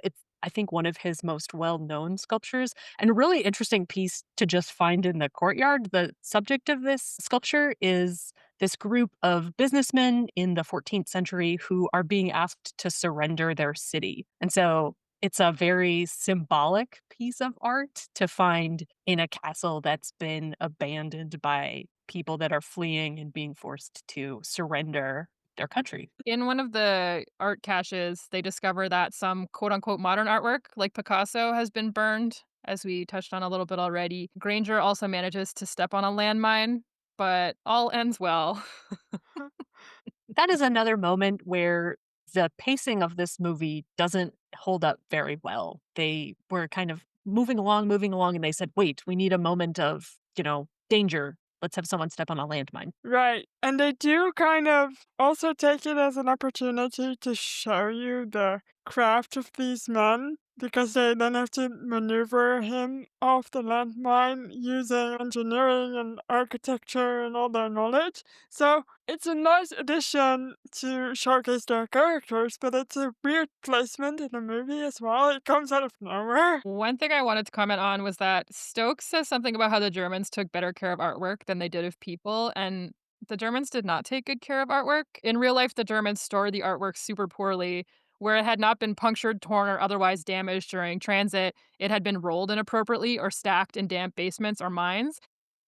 S3: It's I think one of his most well-known sculptures, and a really interesting piece to just find in the courtyard. The subject of this sculpture is this group of businessmen in the 14th century who are being asked to surrender their city. And so it's a very symbolic piece of art to find in a castle that's been abandoned by people that are fleeing and being forced to surrender their country.
S1: In one of the art caches, they discover that some quote unquote modern artwork, like Picasso, has been burned, as we touched on a little bit already. Granger also manages to step on a landmine, but all ends well.
S3: That is another moment where the pacing of this movie doesn't hold up very well. They were kind of moving along, and they said, wait, we need a moment of, danger. Let's have someone step on a landmine.
S2: Right. And they do kind of also take it as an opportunity to show you the craft of these men because they then have to maneuver him off the landmine using engineering and architecture and all their knowledge. So it's a nice addition to showcase their characters, but it's a weird placement in the movie as well. It comes out of nowhere.
S1: One thing I wanted to comment on was that Stokes says something about how the Germans took better care of artwork than they did of people, and the Germans did not take good care of artwork. In real life, the Germans stored the artwork super poorly. Where it had not been punctured, torn, or otherwise damaged during transit, it had been rolled inappropriately or stacked in damp basements or mines.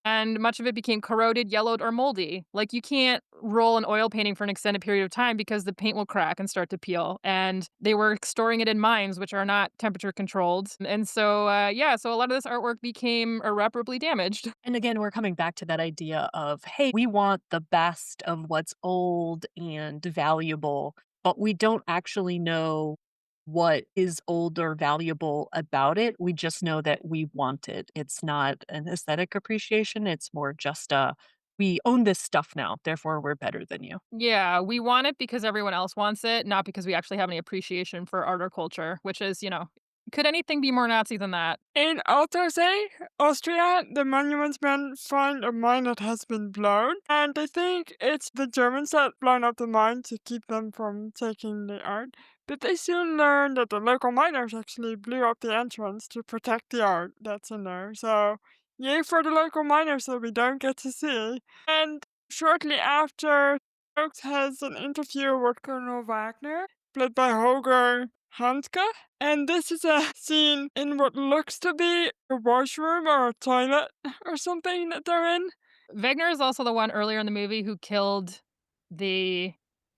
S1: And much of it became corroded, yellowed, or moldy. Like, you can't roll an oil painting for an extended period of time because the paint will crack and start to peel. And they were storing it in mines, which are not temperature controlled. And so, yeah, so a lot of this artwork became irreparably damaged.
S3: And again, we're coming back to that idea of, hey, we want the best of what's old and valuable, but we don't actually know what is old or valuable about it. We just know that we want it. It's not an aesthetic appreciation. It's more just we own this stuff now, therefore we're better than you.
S1: Yeah, we want it because everyone else wants it, not because we actually have any appreciation for art or culture, which is, could anything be more Nazi than that?
S2: In Altersee, Austria, the monuments men find a mine that has been blown, and they think it's the Germans that blown up the mine to keep them from taking the art. But they soon learn that the local miners actually blew up the entrance to protect the art that's in there. So, yay for the local miners that we don't get to see. And shortly after, Stokes has an interview with Colonel Wagner, played by Holger Hanske. And this is a scene in what looks to be a washroom or a toilet or something that they're in.
S1: Wegner is also the one earlier in the movie who killed the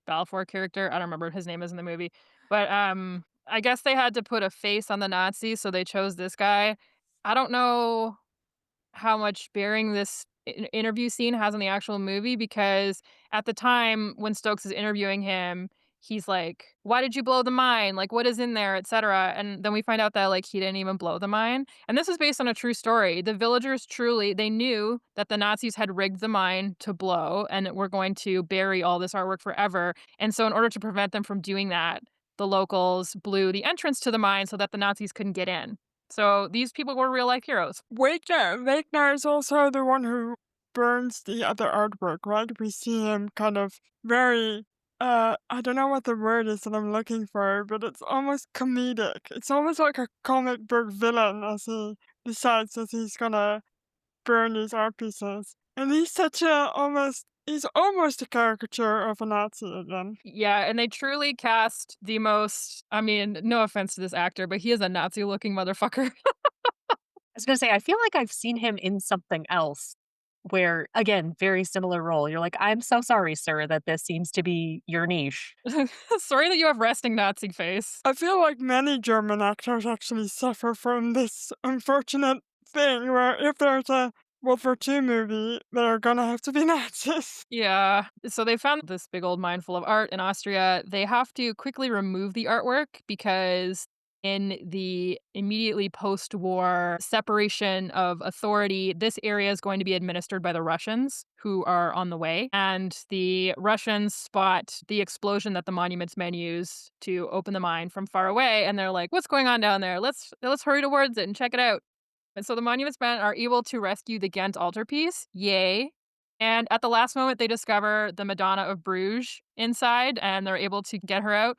S1: Balfour character. I don't remember what his name is in the movie. But I guess they had to put a face on the Nazis, so they chose this guy. I don't know how much bearing this interview scene has on the actual movie because at the time when Stokes is interviewing him, he's like, "Why did you blow the mine? Like, what is in there, etc." And then we find out that like he didn't even blow the mine. And this is based on a true story. The villagers truly they knew that the Nazis had rigged the mine to blow and were going to bury all this artwork forever. And so in order to prevent them from doing that, the locals blew the entrance to the mine so that the Nazis couldn't get in. So these people were real life heroes.
S2: Wagner is also the one who burns the other artwork, right? We see him kind of very, I don't know what the word is that I'm looking for, but it's almost comedic. It's almost like a comic book villain as he decides that he's gonna burn these art pieces. And he's almost a caricature of a Nazi again.
S1: Yeah, and they truly cast the most I mean, no offense to this actor, but he is a Nazi looking motherfucker.
S3: I was gonna say, I feel like I've seen him in something else where, again, very similar role. You're like, I'm so sorry, sir, that this seems to be your niche.
S1: Sorry that you have resting Nazi face.
S2: I feel like many German actors actually suffer from this unfortunate thing where if there's a World War II movie, they're gonna have to be Nazis.
S1: Yeah. So they found this big old mine full of art in Austria. They have to quickly remove the artwork because in the immediately post-war separation of authority, this area is going to be administered by the Russians who are on the way. And the Russians spot the explosion that the Monuments Men use to open the mine from far away. And they're like, what's going on down there? Let's hurry towards it and check it out. And so the Monuments Men are able to rescue the Ghent Altarpiece. Yay. And at the last moment, they discover the Madonna of Bruges inside and they're able to get her out.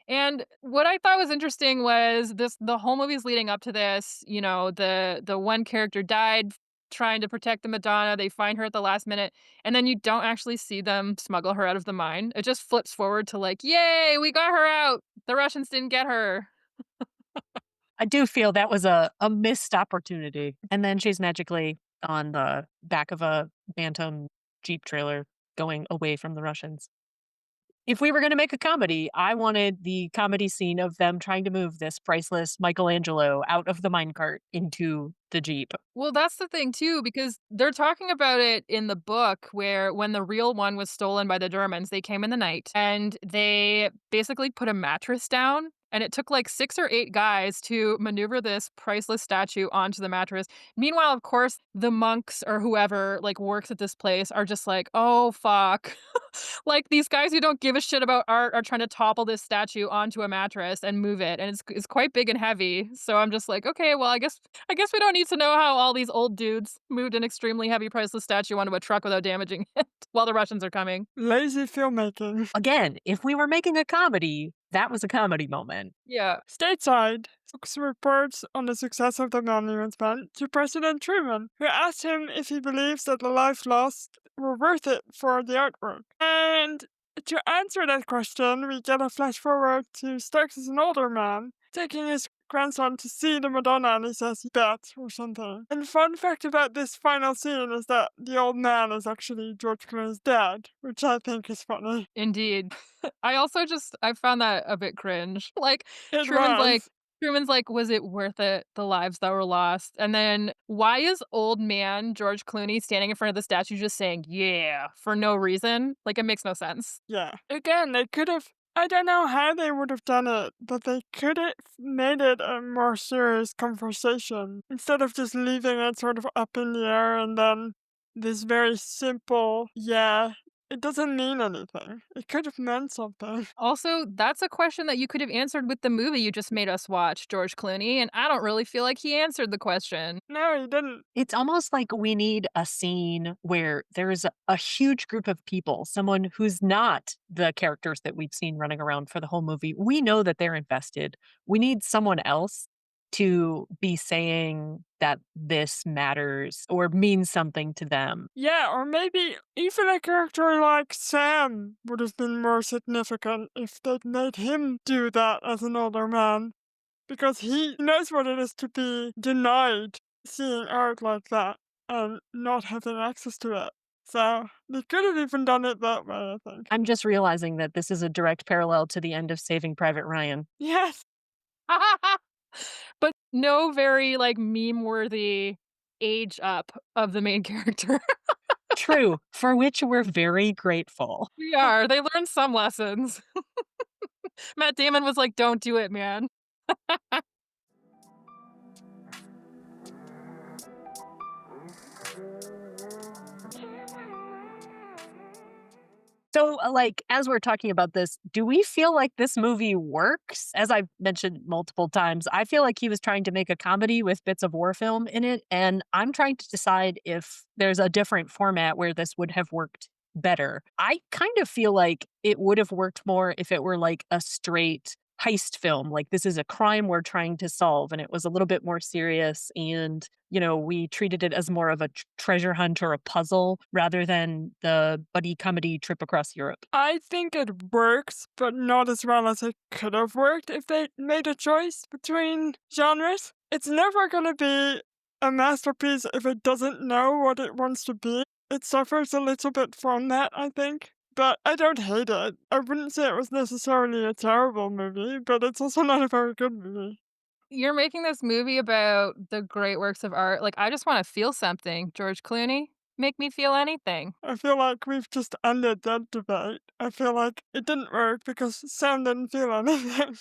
S1: And what I thought was interesting was the whole movie's leading up to this, the one character died trying to protect the Madonna. They find her at the last minute, and then you don't actually see them smuggle her out of the mine. It just flips forward to like, "Yay, we got her out. The Russians didn't get her."
S3: I do feel that was a missed opportunity. And then she's magically on the back of a Bantam Jeep trailer going away from the Russians. If we were going to make a comedy, I wanted the comedy scene of them trying to move this priceless Michelangelo out of the minecart into the Jeep.
S1: Well, that's the thing too, because they're talking about it in the book where when the real one was stolen by the Germans, they came in the night and they basically put a mattress down. And it took like 6 or 8 guys to maneuver this priceless statue onto the mattress. Meanwhile, of course, the monks or whoever like works at this place are just like, oh fuck. Like these guys who don't give a shit about art are trying to topple this statue onto a mattress and move it. And it's quite big and heavy. So I'm just like, okay, well, I guess we don't need to know how all these old dudes moved an extremely heavy, priceless statue onto a truck without damaging it while the Russians are coming.
S2: Lazy filmmaking.
S3: Again, if we were making a comedy, that was a comedy moment.
S1: Yeah.
S2: Stateside, Fox reports on the success of the Monuments Men to President Truman, who asked him if he believes that the lives lost were worth it for the artwork. And to answer that question, we get a flash forward to Starks as an older man, taking his grandson to see the Madonna, and he says, bet, or something. And fun fact about this final scene is that the old man is actually George Clooney's dad, which I think is funny.
S1: Indeed. I found that a bit cringe. Like
S2: It
S1: Truman's like
S2: was.
S1: Truman's like, was it worth it, the lives that were lost? And then why is old man George Clooney standing in front of the statue just saying, yeah, for no reason? Like it makes no sense.
S2: Yeah. Again, they could have. I don't know how they would have done it, but they could have made it a more serious conversation instead of just leaving it sort of up in the air and then this very simple, yeah, it doesn't mean anything. It could have meant something.
S1: Also, that's a question that you could have answered with the movie you just made us watch, George Clooney, and I don't really feel like he answered the question.
S2: No, he didn't.
S3: It's almost like we need a scene where there's a huge group of people, someone who's not the characters that we've seen running around for the whole movie. We know that they're invested. We need someone else to be saying that this matters or means something to them.
S2: Yeah, or maybe even a character like Sam would have been more significant if they'd made him do that as an older man. Because he knows what it is to be denied seeing art like that and not having access to it. So they could have even done it that way, I think.
S3: I'm just realizing that this is a direct parallel to the end of Saving Private Ryan.
S2: Yes.
S1: But no very like meme worthy age up of the main character.
S3: True, for which we're very grateful.
S1: We are. They learned some lessons. Matt Damon was like, don't do it, man.
S3: So, like, as we're talking about this, do we feel like this movie works? As I've mentioned multiple times, I feel like he was trying to make a comedy with bits of war film in it. And I'm trying to decide if there's a different format where this would have worked better. I kind of feel like it would have worked more if it were like a straight heist film. Like, this is a crime we're trying to solve, and it was a little bit more serious. And, we treated it as more of a treasure hunt or a puzzle rather than the buddy comedy trip across Europe.
S2: I think it works, but not as well as it could have worked if they made a choice between genres. It's never going to be a masterpiece if it doesn't know what it wants to be. It suffers a little bit from that, I think. But I don't hate it. I wouldn't say it was necessarily a terrible movie, but it's also not a very good movie.
S1: You're making this movie about the great works of art. Like, I just want to feel something, George Clooney. make me feel anything.
S2: I feel like we've just ended that debate. I feel like it didn't work because Sam didn't feel anything.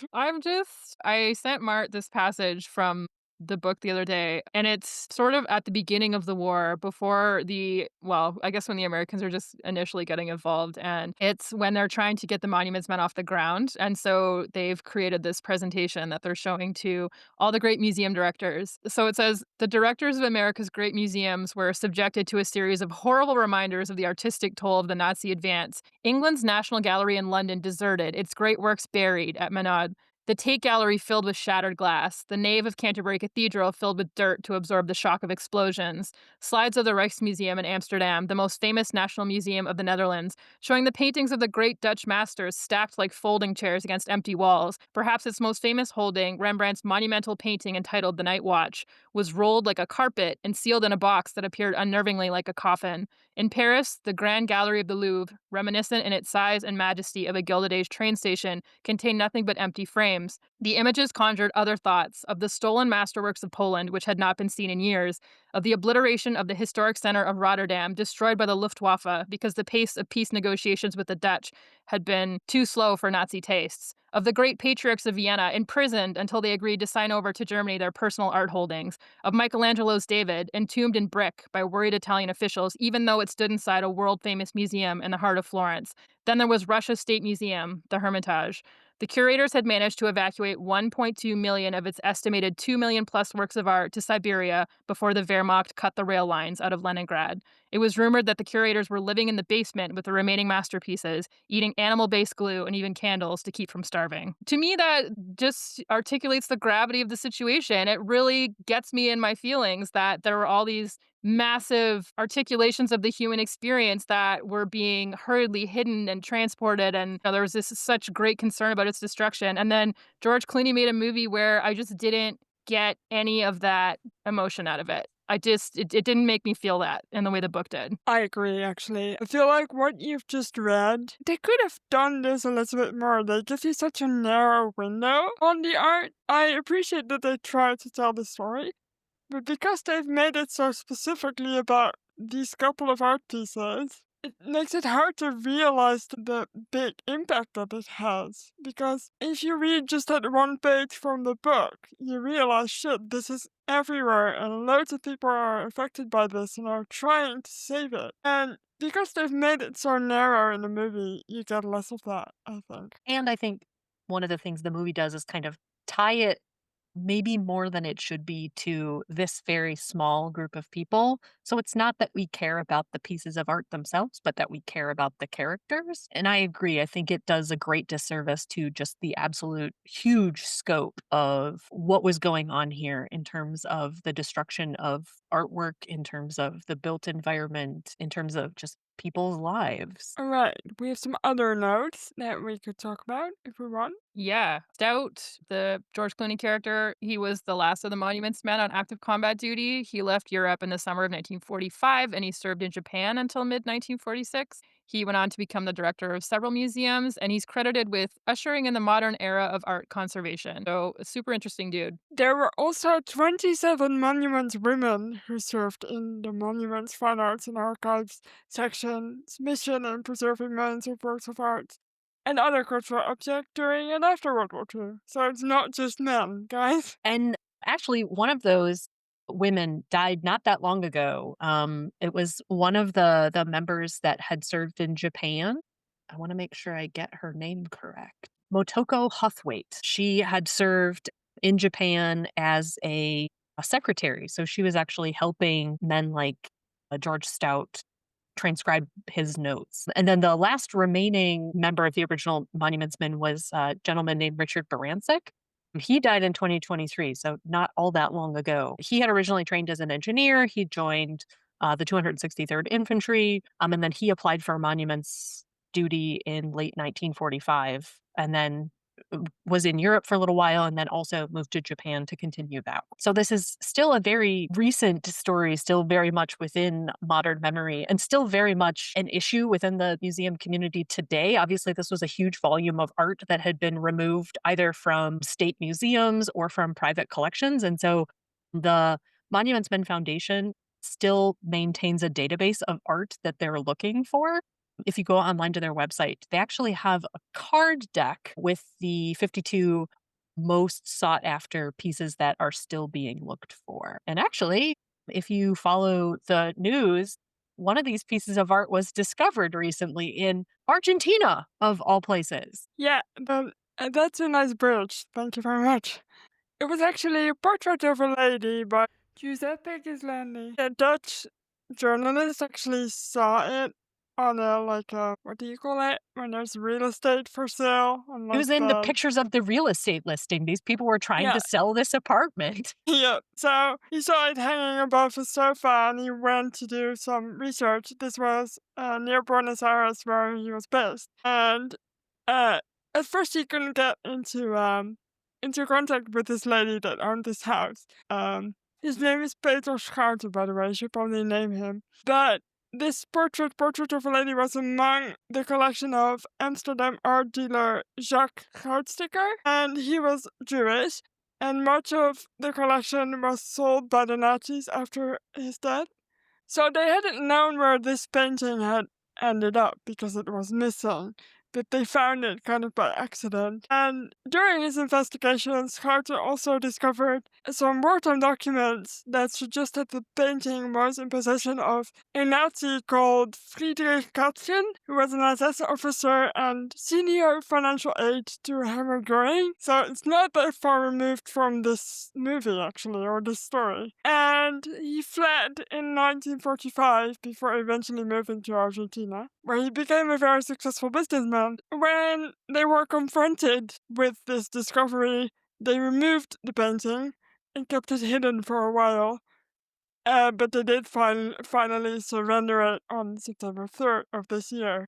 S1: I sent Mart this passage from the book the other day, and it's sort of at the beginning of the war before I guess when the Americans are just initially getting involved, and it's when they're trying to get the Monuments Men off the ground. And so they've created this presentation that they're showing to all the great museum directors. So it says the directors of America's great museums were subjected to a series of horrible reminders of the artistic toll of the Nazi advance. England's National Gallery in London deserted, its great works buried at Menard. The Tate Gallery filled with shattered glass, the nave of Canterbury Cathedral filled with dirt to absorb the shock of explosions, slides of the Rijksmuseum in Amsterdam, the most famous national museum of the Netherlands, showing the paintings of the great Dutch masters stacked like folding chairs against empty walls. Perhaps its most famous holding, Rembrandt's monumental painting entitled The Night Watch, was rolled like a carpet and sealed in a box that appeared unnervingly like a coffin. In Paris, the Grand Gallery of the Louvre, reminiscent in its size and majesty of a Gilded Age train station, contained nothing but empty frames. The images conjured other thoughts of the stolen masterworks of Poland, which had not been seen in years, of the obliteration of the historic center of Rotterdam, destroyed by the Luftwaffe because the pace of peace negotiations with the Dutch had been too slow for Nazi tastes, of the great patriarchs of Vienna imprisoned until they agreed to sign over to Germany their personal art holdings, of Michelangelo's David, entombed in brick by worried Italian officials, even though it stood inside a world famous museum in the heart of Florence. Then there was Russia's State Museum, the Hermitage. The curators had managed to evacuate 1.2 million of its estimated 2 million plus works of art to Siberia before the Wehrmacht cut the rail lines out of Leningrad. It was rumored that the curators were living in the basement with the remaining masterpieces, eating animal based glue and even candles to keep from starving. To me, that just articulates the gravity of the situation. It really gets me in my feelings that there were all these massive articulations of the human experience that were being hurriedly hidden and transported, and there was this such great concern about its destruction. And then George Clooney made a movie where I just didn't get any of that emotion out of it. It didn't make me feel that in the way the book did.
S2: I agree, actually. I feel like what you've just read, they could have done this a little bit more. They give you such a narrow window on the art. I appreciate that they try to tell the story, but because they've made it so specifically about these couple of art pieces, it makes it hard to realize the big impact that it has. Because if you read just that one page from the book, you realize, shit, this is everywhere, and loads of people are affected by this and are trying to save it. And because they've made it so narrow in the movie, you get less of that, I think.
S3: And I think one of the things the movie does is kind of tie it maybe more than it should be to this very small group of people. So it's not that we care about the pieces of art themselves, but that we care about the characters. And I agree. I think it does a great disservice to just the absolute huge scope of what was going on here in terms of the destruction of artwork, in terms of the built environment, in terms of just people's lives.
S2: All right, we have some other notes that we could talk about if we want.
S1: Yeah. Stout, the George Clooney character, he was the last of the Monuments Men on active combat duty. He left Europe in the summer of 1945 and he served in Japan until mid 1946. He went on to become the director of several museums and he's credited with ushering in the modern era of art conservation. So, a super interesting dude.
S2: There were also 27 Monuments women who served in the Monuments Fine Arts and Archives section's mission in preserving millions of works of art and other cultural objects during and after World War II. So it's not just men, guys.
S3: And actually, one of those women died not that long ago. It was one of the members that had served in Japan. I want to make sure I get her name correct. Motoko Huthwaite. She had served in Japan as a secretary. So she was actually helping men like George Stout transcribe his notes. And then the last remaining member of the original Monuments Men was a gentleman named Richard Barancik. He died in 2023, so not all that long ago. He had originally trained as an engineer. He joined the 263rd Infantry, and then he applied for monuments duty in late 1945, and then was in Europe for a little while, and then also moved to Japan to continue that. So this is still a very recent story, still very much within modern memory, and still very much an issue within the museum community today. Obviously, this was a huge volume of art that had been removed either from state museums or from private collections. And so the Monuments Men Foundation still maintains a database of art that they're looking for. If you go online to their website, they actually have a card deck with the 52 most sought after pieces that are still being looked for. And actually, if you follow the news, one of these pieces of art was discovered recently in Argentina, of all places.
S2: Yeah, that's a nice bridge. Thank you very much. It was actually a portrait of a lady by Giuseppe Ghislandi. A Dutch journalist actually saw it on a, like a, what do you call it? When there's real estate for sale on
S3: It
S2: like
S3: was in the
S2: the,
S3: pictures of the real estate listing. These people were trying
S2: yeah,
S3: to sell this apartment.
S2: yeah. So he saw it hanging above a sofa and he went to do some research. This was near Buenos Aires where he was based. And uh, at first he couldn't get into contact with this lady that owned this house. His name is Peter Schouten, by the way. I should probably name him. But this portrait of a lady was among the collection of Amsterdam art dealer Jacques Goudsticker, and he was Jewish, and much of the collection was sold by the Nazis after his death. So they hadn't known where this painting had ended up because it was missing, but they found it kind of by accident. And during his investigations, Carter also discovered some wartime documents that suggest that the painting was in possession of a Nazi called Friedrich Katzchen, who was an SS officer and senior financial aide to Hermann Göring. So it's not that far removed from this movie, actually, or this story. And he fled in 1945 before eventually moving to Argentina, where he became a very successful businessman. When they were confronted with this discovery, they removed the painting and kept it hidden for a while. But they did finally surrender it on September 3rd of this year.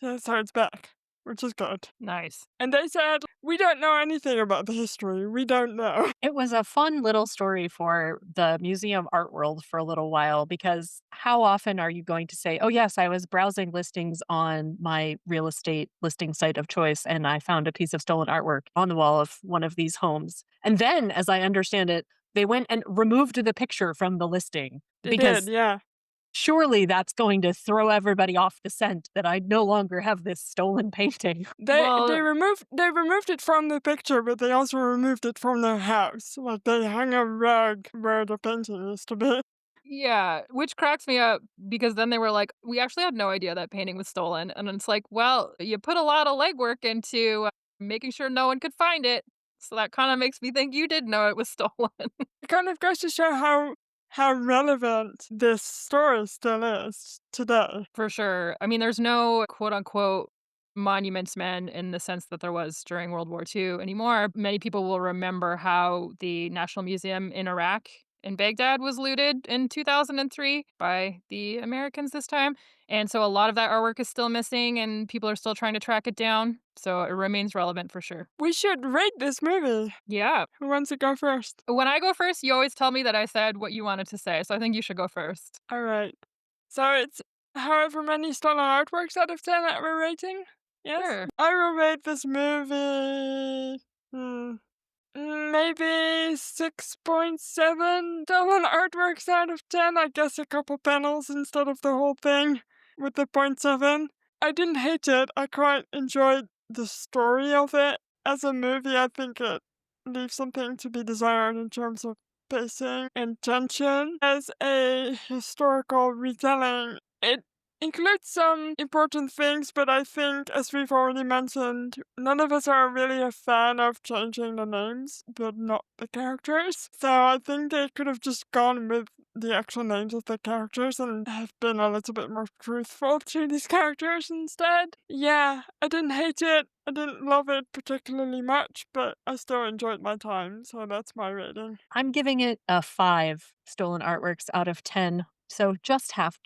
S2: So it's back, which is good.
S1: Nice.
S2: And they said, we don't know anything about the history. We don't know.
S3: It was a fun little story for the museum art world for a little while because how often are you going to say, oh, yes, I was browsing listings on my real estate listing site of choice and I found a piece of stolen artwork on the wall of one of these homes. And then, as I understand it, they went and removed the picture from the listing
S2: They
S3: because
S2: did, yeah.
S3: surely that's going to throw everybody off the scent that I no longer have this stolen painting.
S2: They
S1: Well,
S2: removed it from the picture, but they also removed it from their house. Like they hung a rug where the painting used to be.
S1: yeah, which cracks me up because then they were like, "We actually had no idea that painting was stolen." And it's like, "Well, you put a lot of legwork into making sure no one could find it." So that kind of makes me think you did know it was stolen.
S2: It kind of goes to show how relevant this story still is today.
S1: For sure. I mean, there's no quote unquote monuments men in the sense that there was during World War II anymore. Many people will remember how the National Museum in Iraq in Baghdad was looted in 2003 by the Americans this time. And so a lot of that artwork is still missing and people are still trying to track it down. So it remains relevant for sure.
S2: We should rate this movie.
S1: Yeah.
S2: Who wants to go first?
S1: When I go first, you always tell me that I said what you wanted to say. So I think you should go first.
S2: All right. So it's however many stolen artworks out of 10 that we're rating? Yes?
S1: Sure.
S2: I will rate this movie. Maybe 6.7 stolen artworks out of 10. I guess a couple panels instead of the whole thing with the point 0.7. I didn't hate it. I quite enjoyed the story of it. As a movie, I think it leaves something to be desired in terms of pacing and tension. As a historical retelling, it includes some important things, but I think, as we've already mentioned, none of us are really a fan of changing the names, but not the characters. So I think they could have just gone with the actual names of the characters and have been a little bit more truthful to these characters instead. Yeah, I didn't hate it. I didn't love it particularly much, but I still enjoyed my time, so that's my rating.
S3: I'm giving it a 5 stolen artworks out of 10. So just half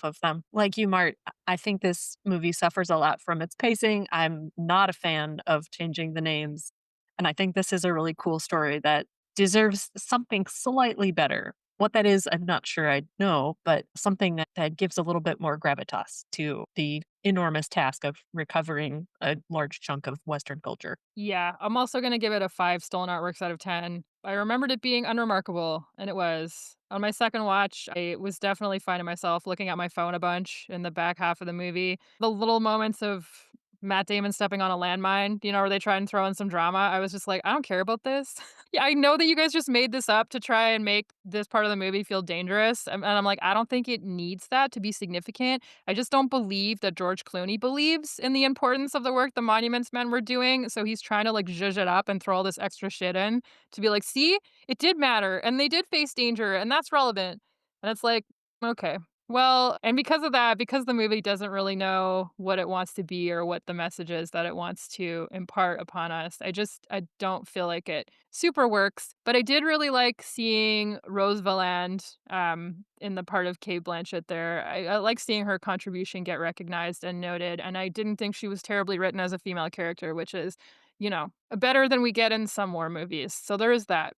S3: of them. Like you, Mart, I think this movie suffers a lot from its pacing. I'm not a fan of changing the names. And I think this is a really cool story that deserves something slightly better. What that is, I'm not sure I know, but something that gives a little bit more gravitas to the enormous task of recovering a large chunk of Western culture.
S1: Yeah, I'm also going to give it a 5 stolen artworks out of 10. I remembered it being unremarkable, and it was. On my second watch, I was definitely finding myself looking at my phone a bunch in the back half of the movie. The little moments of Matt Damon stepping on a landmine, where they try and throw in some drama, I was just like, "I don't care about this." Yeah, I know that you guys just made this up to try and make this part of the movie feel dangerous, and I'm like, I don't think it needs that to be significant. I just don't believe that George Clooney believes in the importance of the work the Monuments Men were doing, so he's trying to, like, zhuzh it up and throw all this extra shit in to be like, "See? It did matter, and they did face danger, and that's relevant." And it's like, "Okay." Well, and because of that, because the movie doesn't really know what it wants to be or what the message is that it wants to impart upon us, I don't feel like it super works. But I did really like seeing Rose Valland, in the part of Cate Blanchett there. I like seeing her contribution get recognized and noted, and I didn't think she was terribly written as a female character, which is, better than we get in some war movies. So there is that.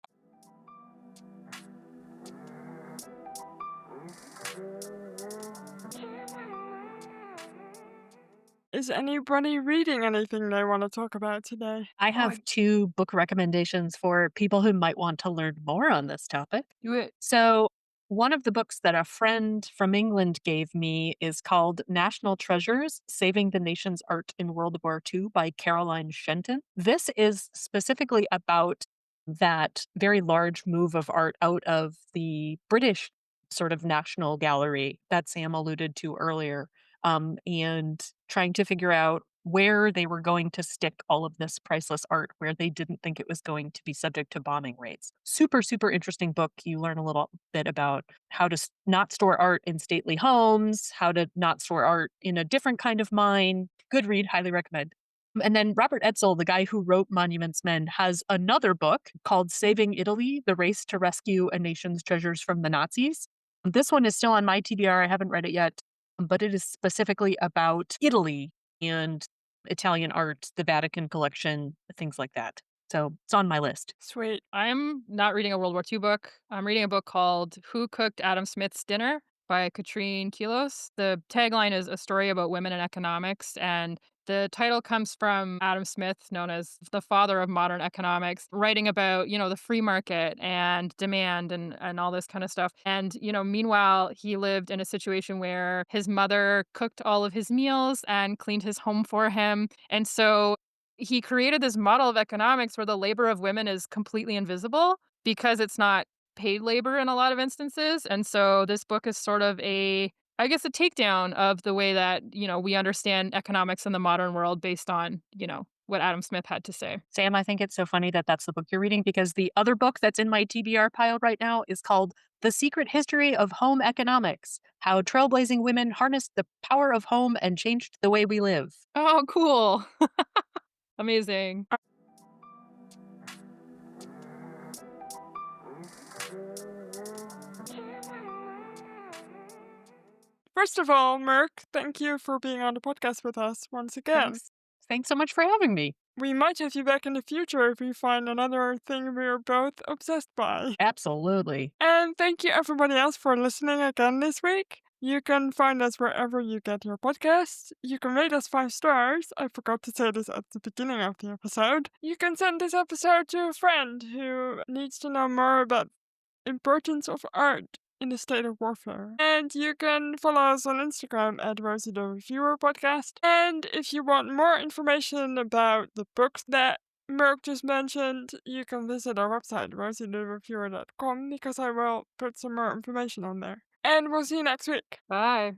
S2: Is anybody reading anything they want to talk about today?
S3: I have two book recommendations for people who might want to learn more on this topic.
S1: Do it.
S3: So, one of the books that a friend from England gave me is called National Treasures Saving the Nation's Art in World War II by Caroline Shenton. This is specifically about that very large move of art out of the British sort of National Gallery that Sam alluded to earlier, and trying to figure out where they were going to stick all of this priceless art where they didn't think it was going to be subject to bombing rates. Super, super interesting book. You learn a little bit about how to not store art in stately homes, how to not store art in a different kind of mine. Good read, highly recommend. And then Robert Etzel, the guy who wrote Monuments Men, has another book called Saving Italy, The Race to Rescue a Nation's Treasures from the Nazis. This one is still on my TBR. I haven't read it yet, but it is specifically about Italy and Italian art, the Vatican collection, things like that. So it's on my list.
S2: Sweet.
S1: I'm not reading a World War II book. I'm reading a book called Who Cooked Adam Smith's Dinner by Katrine Kilos. The tagline is A Story About Women in Economics, and the title comes from Adam Smith, known as the father of modern economics, writing about, the free market and demand and all this kind of stuff. And, meanwhile, he lived in a situation where his mother cooked all of his meals and cleaned his home for him. And so he created this model of economics where the labor of women is completely invisible because it's not paid labor in a lot of instances. And so this book is sort of I guess, a takedown of the way that, we understand economics in the modern world based on, what Adam Smith had to say.
S3: Sam, I think it's so funny that that's the book you're reading because the other book that's in my TBR pile right now is called The Secret History of Home Economics: How Trailblazing Women Harnessed the Power of Home and Changed the Way We Live.
S1: Oh, cool. Amazing.
S2: First of all, Merc, thank you for being on the podcast with us once again.
S3: Thanks. Thanks so much for having me.
S2: We might have you back in the future if we find another thing we're both obsessed by.
S3: Absolutely.
S2: And thank you everybody else for listening again this week. You can find us wherever you get your podcasts. You can rate us 5 stars. I forgot to say this at the beginning of the episode. You can send this episode to a friend who needs to know more about importance of art in the state of warfare. And you can follow us on Instagram at Rosie the Reviewer podcast. And if you want more information about the books that Merc just mentioned, you can visit our website, rosieTheReviewer.com, because I will put some more information on there. And we'll see you next week.
S1: Bye.